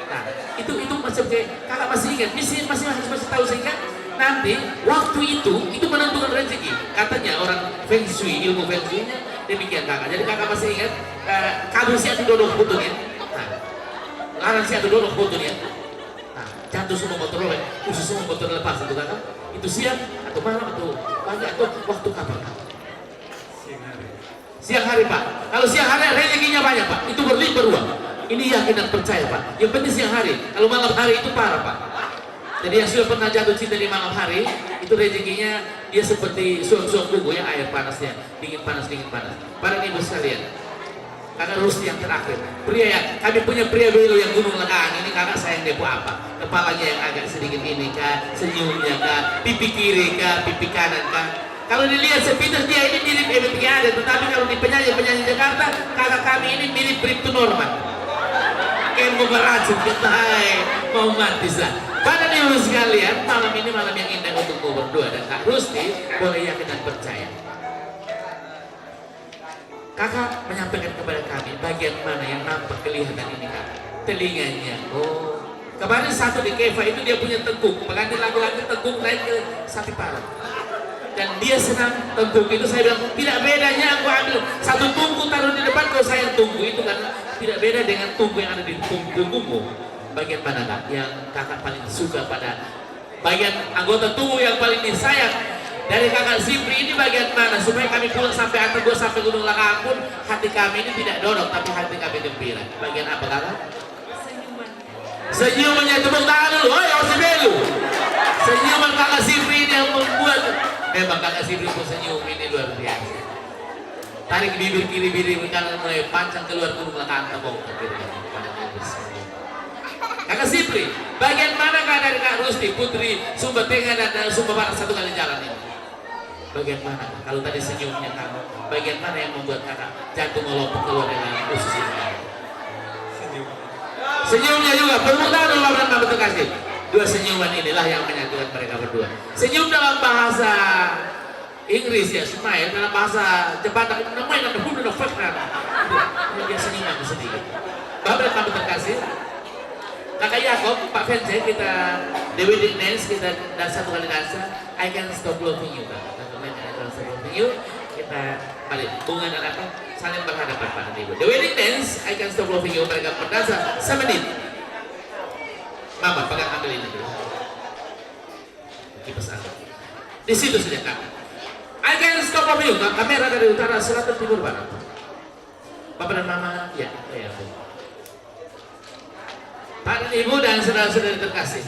Nah, itu macam kayak kakak masih ingat, masih tahu sehingga nanti waktu itu menentukan rezeki. Katanya orang Feng Shui, ilmu Feng Shui-nya demikian kakak. Jadi kakak masih ingat kabel si atau dodok putun ya. Nah, larang si atau dodok putun ya. Nah, jantung semua motor robek, usus semua motor lepas itu kakak. Itu siang atau malam atau pagi atau waktu kapan? Siang hari pak. Kalau siang hari rezekinya banyak pak. Itu berlimpah ruah. Ini yakin dan percaya pak. Yang penting siang hari. Kalau malam hari itu parah pak. Jadi yang sudah pernah jatuh cinta di malam hari, itu rezekinya dia seperti suam-suam bubu ya, air panasnya, dingin panas. Para ibu sekalian, kakak Rusti yang terakhir, kami punya pria belo yang gunung legang ini kakak sayang depo apa? Kepalanya yang agak sedikit ini kah, senyumnya kah, pipi kiri kah, pipi kanan kah? Kalau dilihat sepintas dia ini mirip Ebit Giade, tetapi kalau di penyanyi Jakarta, kakak kami ini mirip Bribtu Norman. Kayak mau beracun kita, mau mati sah. Pada ibu sekalian, malam ini malam yang indah untuk mau berdua dan Kak Rusti boleh yakin dan percaya. Kakak menyampaikan kepada kami bagian mana yang nampak kelihatan ini kak? Telinganya. Oh, kemarin satu di Keva itu dia punya tengkuk, pengantin lagu-lagu tengkuk naik ke sapi parah. Dan dia senang tengkuk itu, saya bilang tidak bedanya aku ambil satu tungku taruh di depan kalau saya tunggu itu kan tidak beda dengan tungku yang ada di punggungmu. Bagian mana kak yang kakak paling suka pada bagian anggota tubuh yang paling disayang dari kakak Sipri ini bagian mana supaya kami pulang sampai atas gua sampai Gunung Lakang pun hati kami ini tidak dodok tapi hati kami gembira. Bagian apa kakak? Senyumannya, tepuk tangan dulu, oh ya Belu. Senyuman kakak Sipri ini yang membuat memang kakak Sipri pun senyum ini luar biasa. Tarik bibir kiri bibir kanan mulai pancang keluar Gunung Lakang tepuk kakak Sipri, bagian mana kak dari Kak Rusti, Putri, Sumba Tengah dan Sumba Barat satu kali jalan ini? Bagian mana? Kalau tadi senyumnya kamu, bagian mana yang membuat kakak jantung melompat keluar dengan usus ini? Senyumnya juga, permukaan Allah dan Bapak terkasih. Dua senyuman inilah yang menyatukan mereka berdua. Senyum dalam bahasa Inggris ya, smile, dalam bahasa Jepang, namanya dia senyuman sedikit. Bapak dan Bapak terkasih. Kakak Yakob, Pak Fenze, kita The Wedding Dance, kita dan satu kali dansa I Can Stop Loving You, Kak. I Can Stop Loving You, kita balik bunga dan apa saling berhadapan pada ibu. The Wedding Dance, I Can Stop Loving You, mereka berdansa semenit. Mama, pegang ambil ini dulu. Kipas angin. Di situ saja Kak. I Can Stop Loving You, Kak. Kamera dari utara, selatan, timur, barat. Bapak dan Mama, ya, ya. Pak dan Ibu dan saudara-saudari terkasih.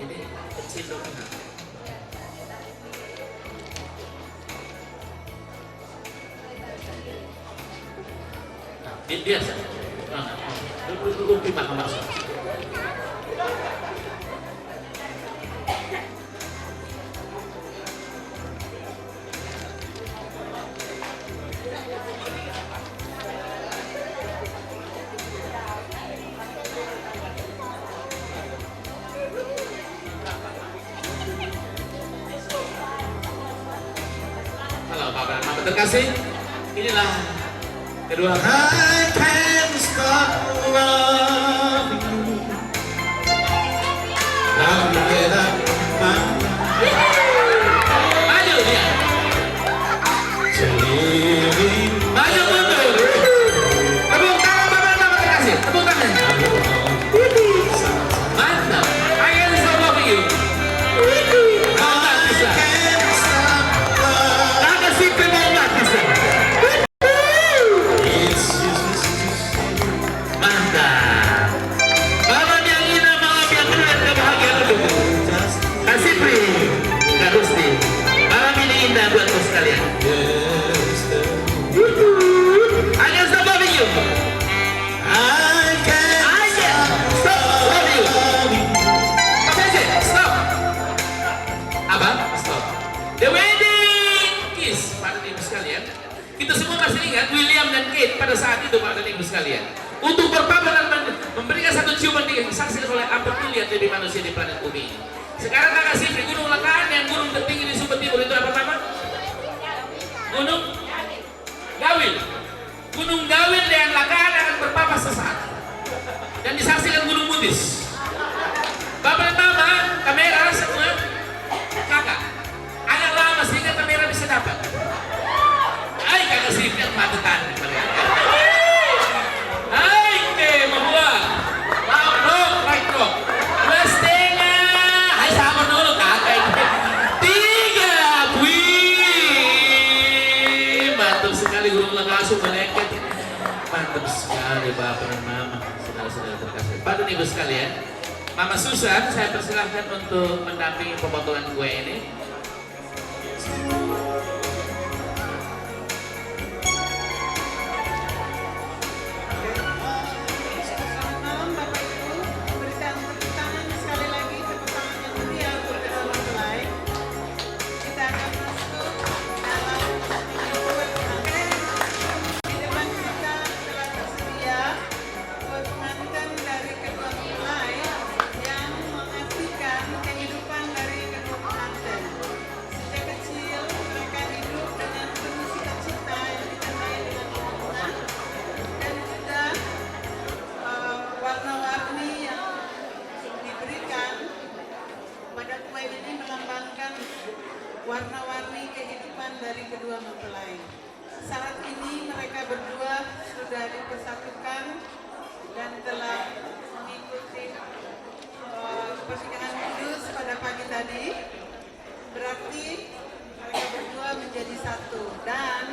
Ini kecil dong. Biasa. Duduk di mahkamah. Terkasih, inilah kedua. I can't stop loving you. Now you get up my Maju dia. Maju mundur. Tepuk tangan Bapak dan Mama terkasih. Tepuk tangan. Mantap. I Can Stop Loving You. Mantap bisa. Kakak Sipri mau mati. pada saat itu Pak dan Ibu sekalian. Untuk berpapa dan memberikan satu ciuman disaksikan oleh empat miliar lebih manusia di planet bumi ini. Sekarang Kakak Sifri, Gunung Lekaan yang gunung tertinggi di Sumber Timur itu apa nama? Gunung Gawil. Gunung Gawil dan Lekaan akan berpapas sesaat. Dan disaksikan Gunung Mutis. Bapak dan Mama, kamera semua, kakak, agak lama sehingga kamera bisa dapat. Ay, Kakak Sifri yang mata tani. Ay, ke membuat. Right rock. Dua setengah. Ay, sabar dulu kakak. Tiga. Wih, mantap sekali Gunung Lekaan melengket. Mantap sekali Bapak dan Mama, saudara-saudara terkasih. Bapak dan Ibu sekalian, Mama Susan, saya persilahkan untuk mendampingi pemotongan kue ini. Selamat malam Bapak Ibu, berikan tepuk tangan sekali lagi, tepuk tangan yang meriah untuk kedua mempelai. Kita akan masuk dalam kue pengantin. Di depan kita telah tersedia kue pengantin dari kedua mempelai yang mengartikan kehidupan dari kedua pengantin. Sejak kecil mereka hidup dengan penuh cita-cita yang ditandai dengan kemenangan dan juga warna-warni yang diberikan pada kue ini melambangkan warna-warni kehidupan dari kedua mempelai. Saat ini mereka berdua sudah dipersatukan dan telah mengikuti pernikahan kudus pada pagi tadi. Berarti mereka berdua menjadi satu. Dan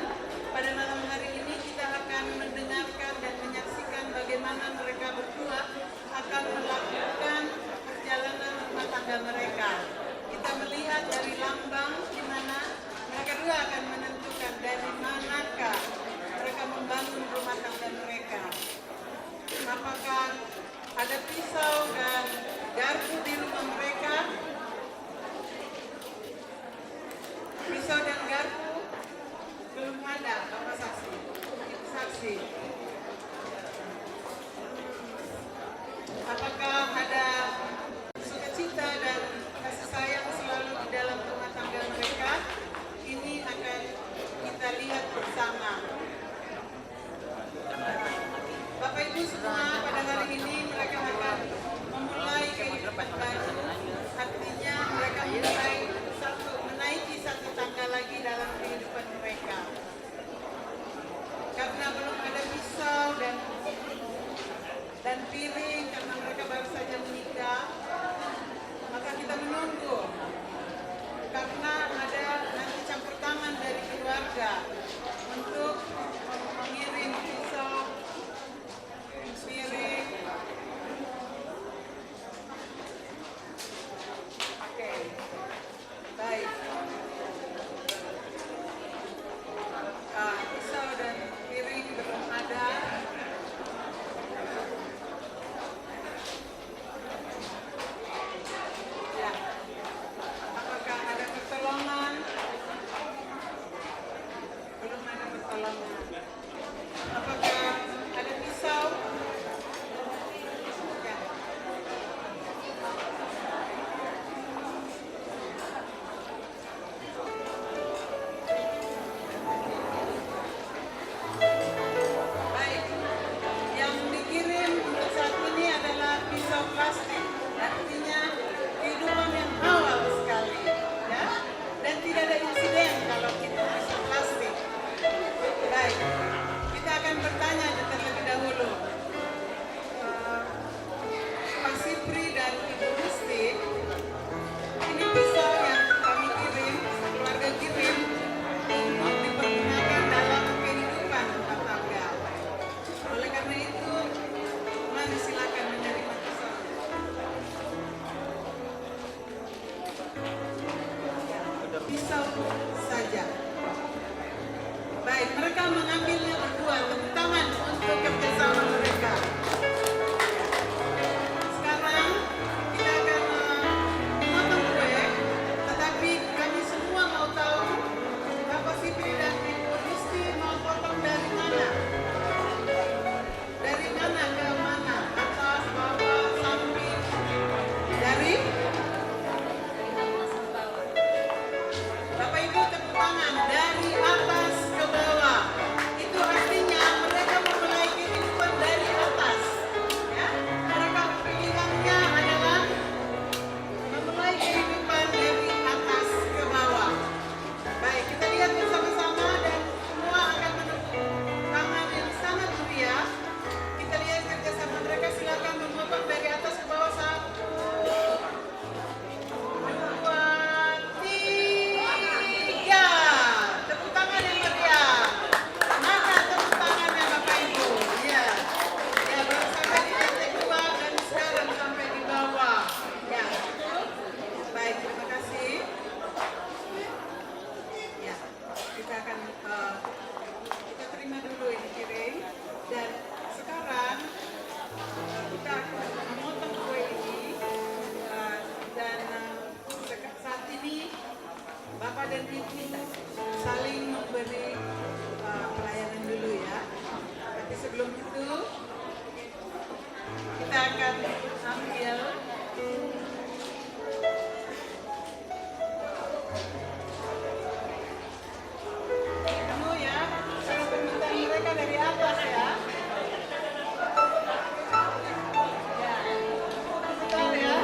pada malam hari ini kita akan mendengarkan dan menyaksikan bagaimana mereka berdua akan melakukan perjalanan rumah tangga mereka. Kita melihat dari lambang di mana mereka dua akan menentukan dari manakah mereka membangun rumah tangga mereka. Apakah ada pisau dan garpu di rumah mereka? Pisau dan garpu belum ada, Bapak saksi. Ibu saksi. Apakah ada sukacita dan kasih sayang selalu di dalam rumah tangga mereka? Ini akan kita lihat bersama. Bapak Ibu semua, pada hari ini mereka akan memulai kehidupan baru. Artinya mereka mulai menaiki satu tangga lagi dalam kehidupan mereka. Karena belum ada pisau dan piring, karena mereka baru saja menikah, maka kita menunggu. Karena ada nanti campur tangan dari keluarga untuk mengirim pisau, piring. Oke, baik. Pisau dan piring belum ada. Ya. Apakah ada pertolongan? Belum ada pertolongan. Apakah ada pisau? Ya. Baik, yang dikirim untuk saat ini adalah pisau plastik. Artinya kehidupan yang awal sekali, ya. Dan tidak ada insiden kalau kita pisau plastik. Baik, kita akan bertanya terlebih dahulu. Pak Sipri dan Ibu Gusti, ini pisau yang kami kirim, keluarga kirim, untuk dipergunakan dalam kehidupan rumah tangga. Oleh karena itu, mari silakan menerima pisau. Pisau saja. Baik, mereka mengambilnya berdua. Tepuk tangan untuk kerjasama mereka. Sekarang kita akan memotong kue, tetapi kami semua mau tahu Bapak Sipri dan Ibu Gusti mau potong dari mana? saling memberi pelayanan dulu ya. Tapi sebelum itu kita akan ambil kamu ya, cara permintaan mereka dari atas ya. Ya, sebentar ya.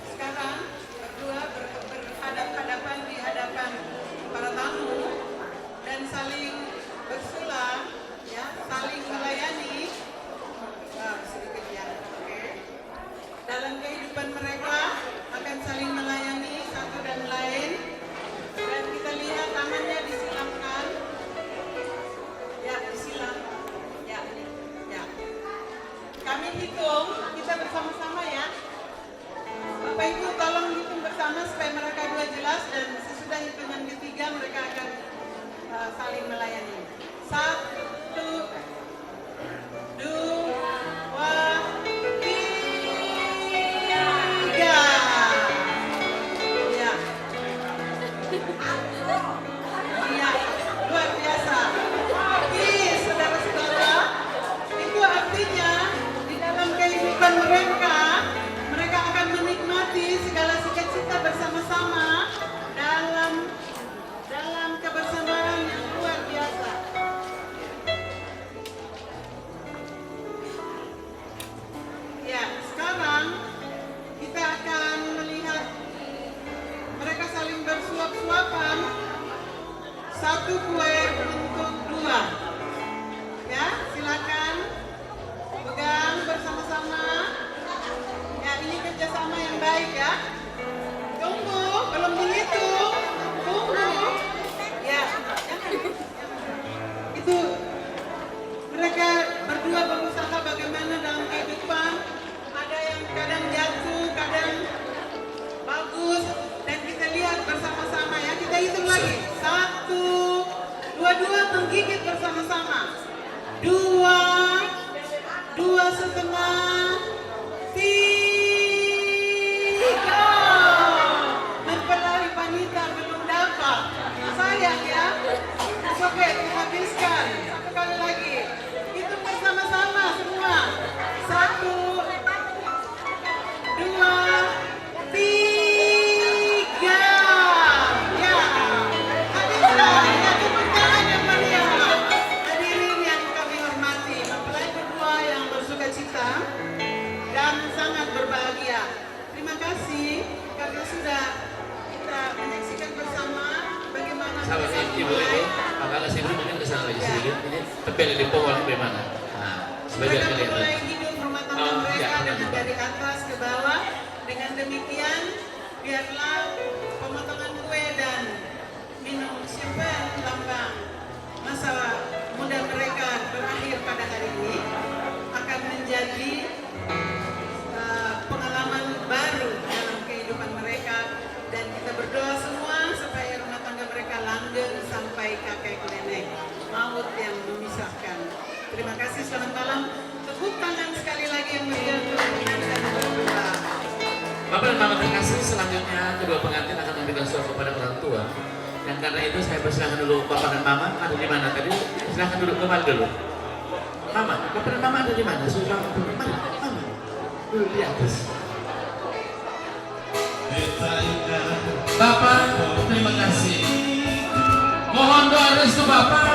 Sekarang berdua berhadapan-hadapan di hadapan para tamu dan saling bersulah, ya, saling melayani. Sedikit ya, oke. Dalam kehidupan mereka akan saling melayani satu dan lain. Dan kita lihat tangannya disilamkan, ya, disilam, ya, ya. Kami hitung, kita bersama-sama ya. Bapak Ibu tolong hitung bersama supaya mereka dua jelas, dan sesudah hitungan ketiga mereka akan saling melayani. 1, 2, 3. Ya. Ya, luar biasa. Saudara-saudara, itu artinya di dalam kehidupan mereka, mereka akan menikmati segala sukacita bersama-sama dalam kebersamaan yang luar biasa. Ya, sekarang kita akan melihat mereka saling bersuap-suapan. Satu kue untuk dua. Ya, silakan pegang bersama-sama. Ya, ini kerjasama yang baik ya. Tunggu, belum dihitung. Tunggu. Ya, jangan. Itu mereka berdua berusaha bagaimana dalam kehidupan. Ada yang kadang jatuh, kadang bagus, dan kita lihat bersama-sama ya. Kita hitung lagi. 1, 2 menggigit bersama-sama. 2, 2,5, 3. Mempelai wanita belum dapat. Sayang ya. Oke, habiskan. Satu kali lagi. Hitung bersama-sama semua. 1, 2, 3. Ya. Habiskan. Ya, tepuk tangan yang meriah. Hadirin yang kami hormati, mempelai berdua yang bersukacita dan sangat berbahagia. Terima kasih karena sudah kita menyaksikan bersama bagaimana Sahabat mereka ibu-ibu, mulai. kakak sini mungkin kesana lagi sedikit. Tapi ada di pohon bagaimana? Nah, sebagai Mereka kelihatan. mulai hidup rumah tangga Oh, mereka ya, dengan benar. dari atas ke bawah. Dengan demikian, biarlah pemotongan kue dan minum champagne lambang masa muda mereka berakhir pada hari ini akan menjadi pengalaman baru dalam kehidupan mereka, dan kita berdoa semua supaya rumah tangga mereka langgeng sampai kakek nenek, maut yang memisahkan. Terima kasih, selamat malam. Tepuk tangan sekali lagi yang meriah untuk pengantin berdua. Bapak dan Mama terkasih, selanjutnya kedua pengantin akan memberikan suap kepada orang tua. Dan karena itu saya persilahkan dulu Bapak dan Mama ada di mana tadi? Silahkan duduk kembali dulu. Mama, Bapak dan Mama ada di mana? Sudah mana? Mama, duduk di atas. Bapak, terima kasih. Mohon doa restu Bapak.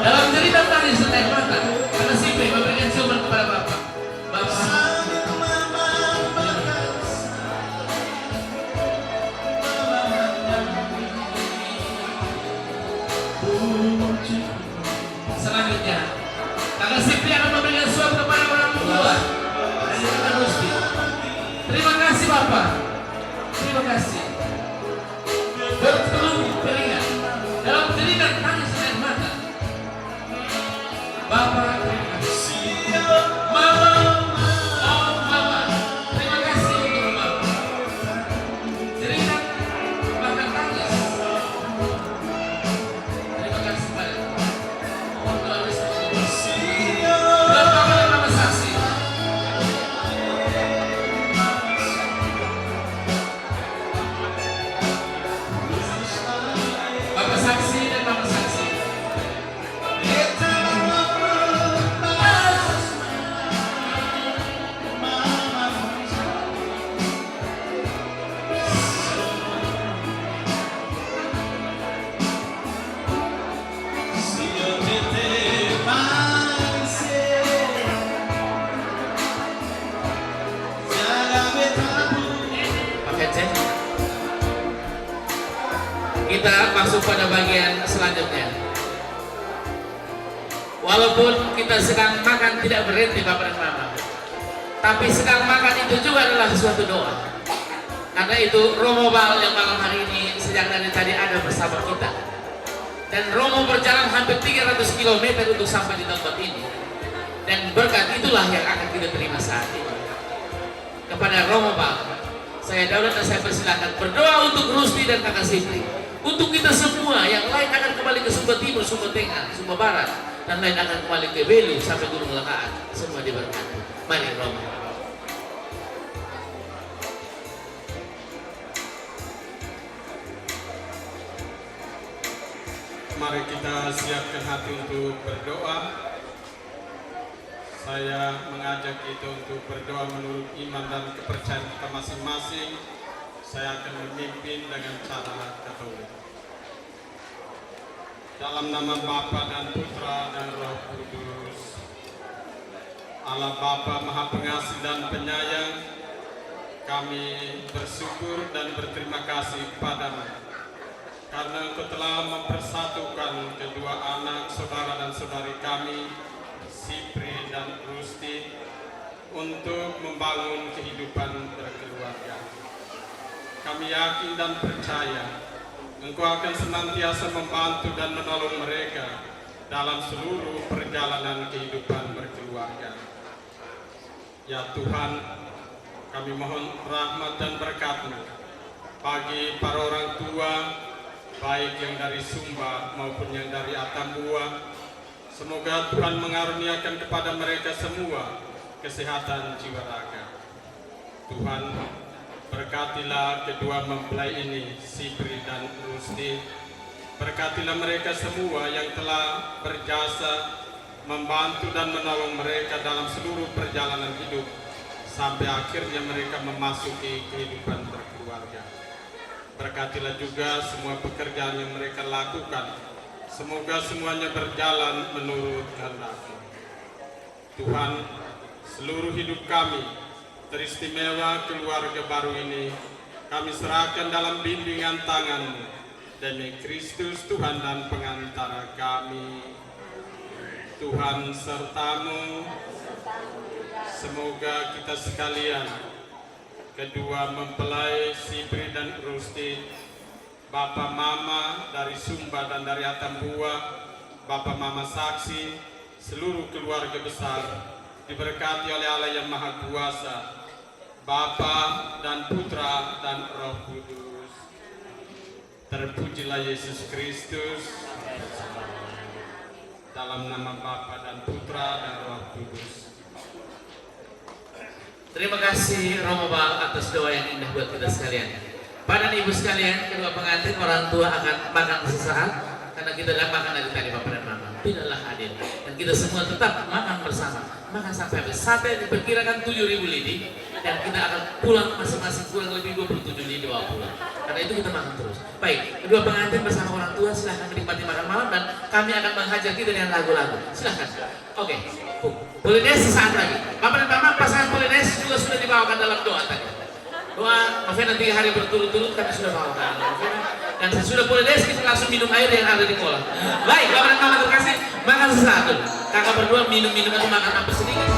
Dalam cerita tadi setelah mata, karena Sipri memberikan sumber kepada Bapak. Bapak. Selanjutnya, kakak Sipri akan memberikan suap kepada orang tua dan kakak Rusdi. masuk pada bagian selanjutnya. Walaupun kita sedang makan tidak berhenti Bapak dan Mama, tapi sedang makan itu juga adalah suatu doa. Karena itu Romo Bal yang malam hari ini sejak dari tadi ada bersama kita. Dan Romo berjalan hampir 300 km untuk sampai di tempat ini. Dan berkat itulah yang akan kita terima saat ini. Kepada Romo Bal, saya daulat dan saya persilakan berdoa untuk Rusti dan Kakak Sipri. Untuk kita semua, yang lain akan kembali ke Sumba Timur, Sumba Tengah, Sumba Barat, dan lain akan kembali ke Belu sampai Gunung Lekaan. Semua diberkati. Mari Romo. Mari kita siapkan hati untuk berdoa. Saya mengajak kita untuk berdoa menurut iman dan kepercayaan kita masing-masing. Saya akan memimpin dengan cara Katolik. Dalam nama Bapa dan Putra dan Roh Kudus. Allah Bapa Maha Pengasih dan Penyayang, kami bersyukur dan berterima kasih kepadamu karena Engkau telah mempersatukan kedua anak saudara dan saudari kami, Sipri dan Rusti, untuk membangun kehidupan berkeluarga. Kami yakin dan percaya Engkau akan senantiasa membantu dan menolong mereka dalam seluruh perjalanan kehidupan berkeluarga. Ya Tuhan, kami mohon rahmat dan berkat-Mu bagi para orang tua, baik yang dari Sumba maupun yang dari Atambua. Semoga Tuhan mengaruniakan kepada mereka semua kesehatan jiwa raga. Tuhan, berkatilah kedua mempelai ini, Sipri dan Rusti. Berkatilah mereka semua yang telah berjasa membantu dan menolong mereka dalam seluruh perjalanan hidup sampai akhirnya mereka memasuki kehidupan berkeluarga. Berkatilah juga semua pekerjaan yang mereka lakukan. Semoga semuanya berjalan menurut kehendak-Mu. Tuhan, seluruh hidup kami, teristimewa keluarga baru ini, kami serahkan dalam bimbingan tangan-Mu. Demi Kristus Tuhan dan pengantara kami. Tuhan serta-Mu. Semoga kita sekalian, kedua mempelai Sipri dan Rusti, Bapak Mama dari Sumba dan dari Atambua, Bapak Mama Saksi, seluruh keluarga besar, diberkati oleh Allah yang Maha Kuasa, Bapa dan Putra dan Roh Kudus. Terpujilah Yesus Kristus. Dalam nama Bapa dan Putra dan Roh Kudus. Terima kasih Romo Bal atas doa yang indah buat kita sekalian. Pada ibu sekalian, kedua pengantin orang tua akan makan sesaat karena kita sudah makan dari tadi Bapak dan Mama. Tidaklah hadir dan kita semua tetap makan bersama, makan sampai habis. Sampai diperkirakan 7.000 lidi dan kita akan pulang masing-masing kurang lebih 27 lidi bawa pulang. Karena itu kita makan terus. Baik, kedua pengantin bersama orang tua silahkan menikmati makan malam dan kami akan menghajar kita dengan lagu-lagu. Silahkan. Oke, Polines sesaat lagi. Bapak dan Mama, pasangan Polines juga sudah dibawakan dalam doa tadi. Doa novena 3 hari berturut-turut kami sudah bawakan. Dan sesudah Polines kita langsung minum air yang ada di kolam. Baik, Bapak dan Mama terkasih, makan sesaat dulu. Kakak berdua minum-minum atau makan apa sedikit.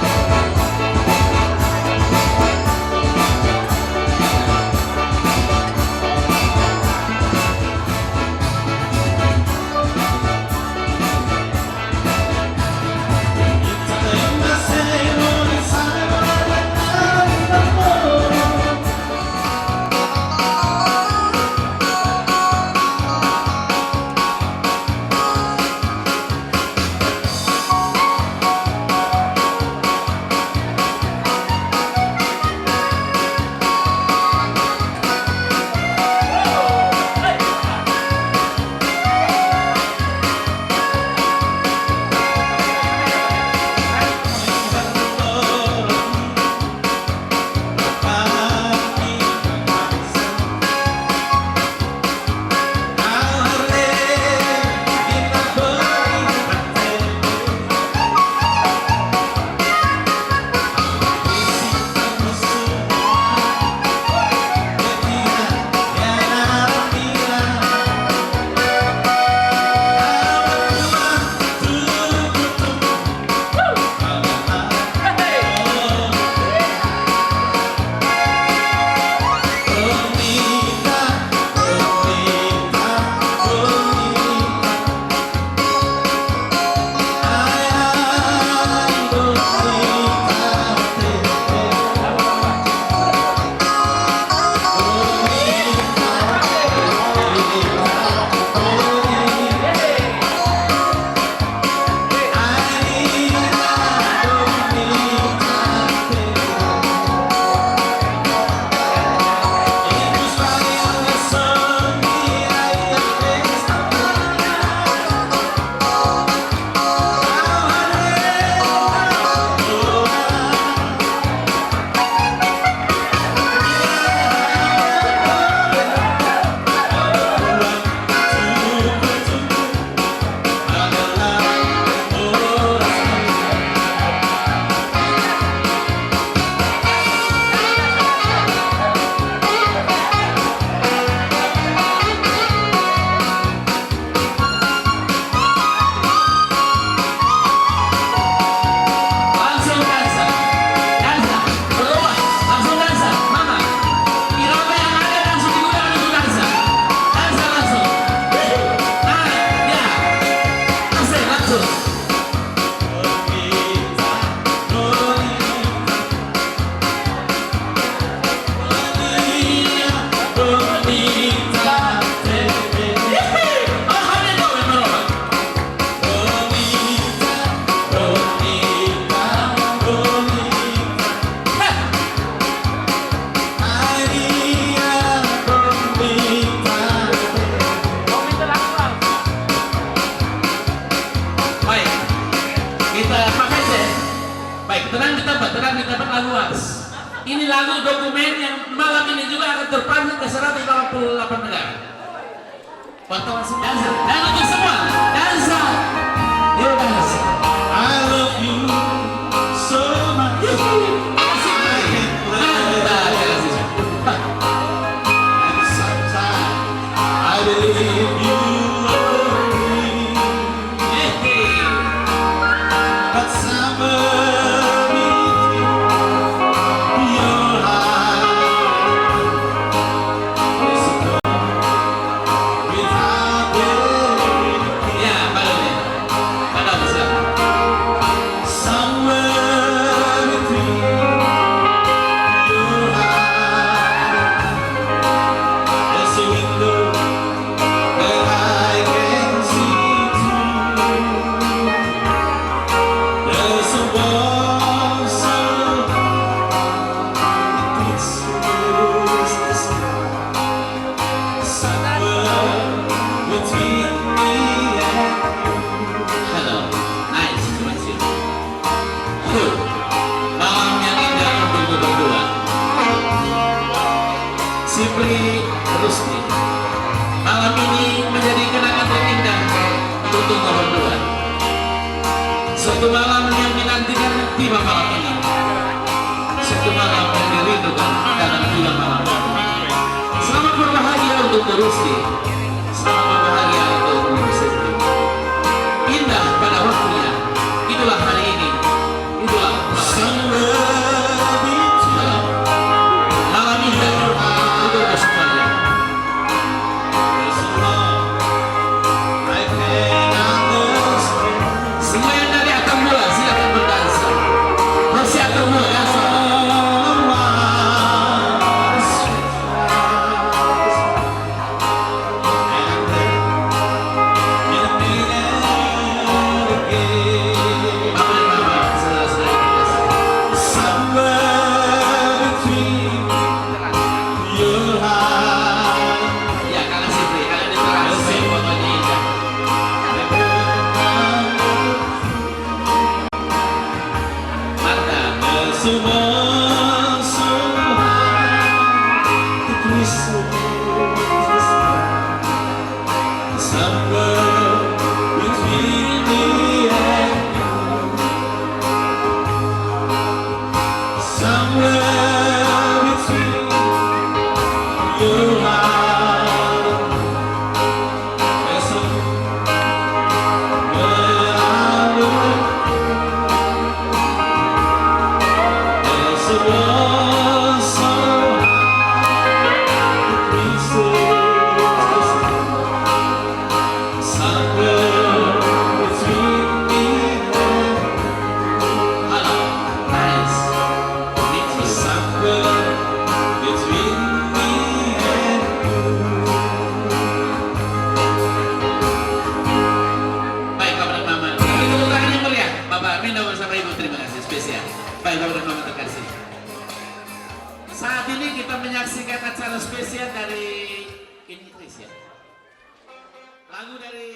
tenang di tempat lagu was. Ini lagu dokumen yang malam ini juga akan terpanjang ke 188 negara. Wartawan semua dan untuk semua dansa, yuk dansa. I love you so much. And sometimes I believe you love me. But somewhere beneath your heart is a love without dedication. Ya, pada besar. Somewhere between your eyes, there's a window that I can see through. There's a wall so it glitters the sky. Somewhere between me and Hello, nice to meet you. Malam yang indah untuk berdua. Simply Rusdi. Malam ini menjadi kenangan terindah untuk berdua. Suatu malam yang dinantikan tiba malam ini. Suatu malam yang dirindukan dalam 2 malam. Selamat berbahagia untuk Rusdi. Selamat berbahagia untuk Rusdi. Indah pada waktunya. Itulah hari ini. Itulah somewhere between. malam indah untuk semuanya. There's a love I can't understand. Semua yang dari akan mula silakan berdansa. Masih akan mula dansa. Ya, kakak Sipri, kakak diterangkan fotonya indah. Mantap. Somewhere between me and you. Somewhere between your heart. There's somewhere I look. There's a wall so high it reaches the sky. Somewhere between me and Halo, nice. somewhere between me and Baik, Bapak dan Mama. Kami tepuk tangan yang meriah. Bapak Minda bersama Ibu, terima kasih spesial. Baik, Bapak dan Mama terkasih. Saat ini kita menyaksikan acara spesial dari Indonesia. Lagu dari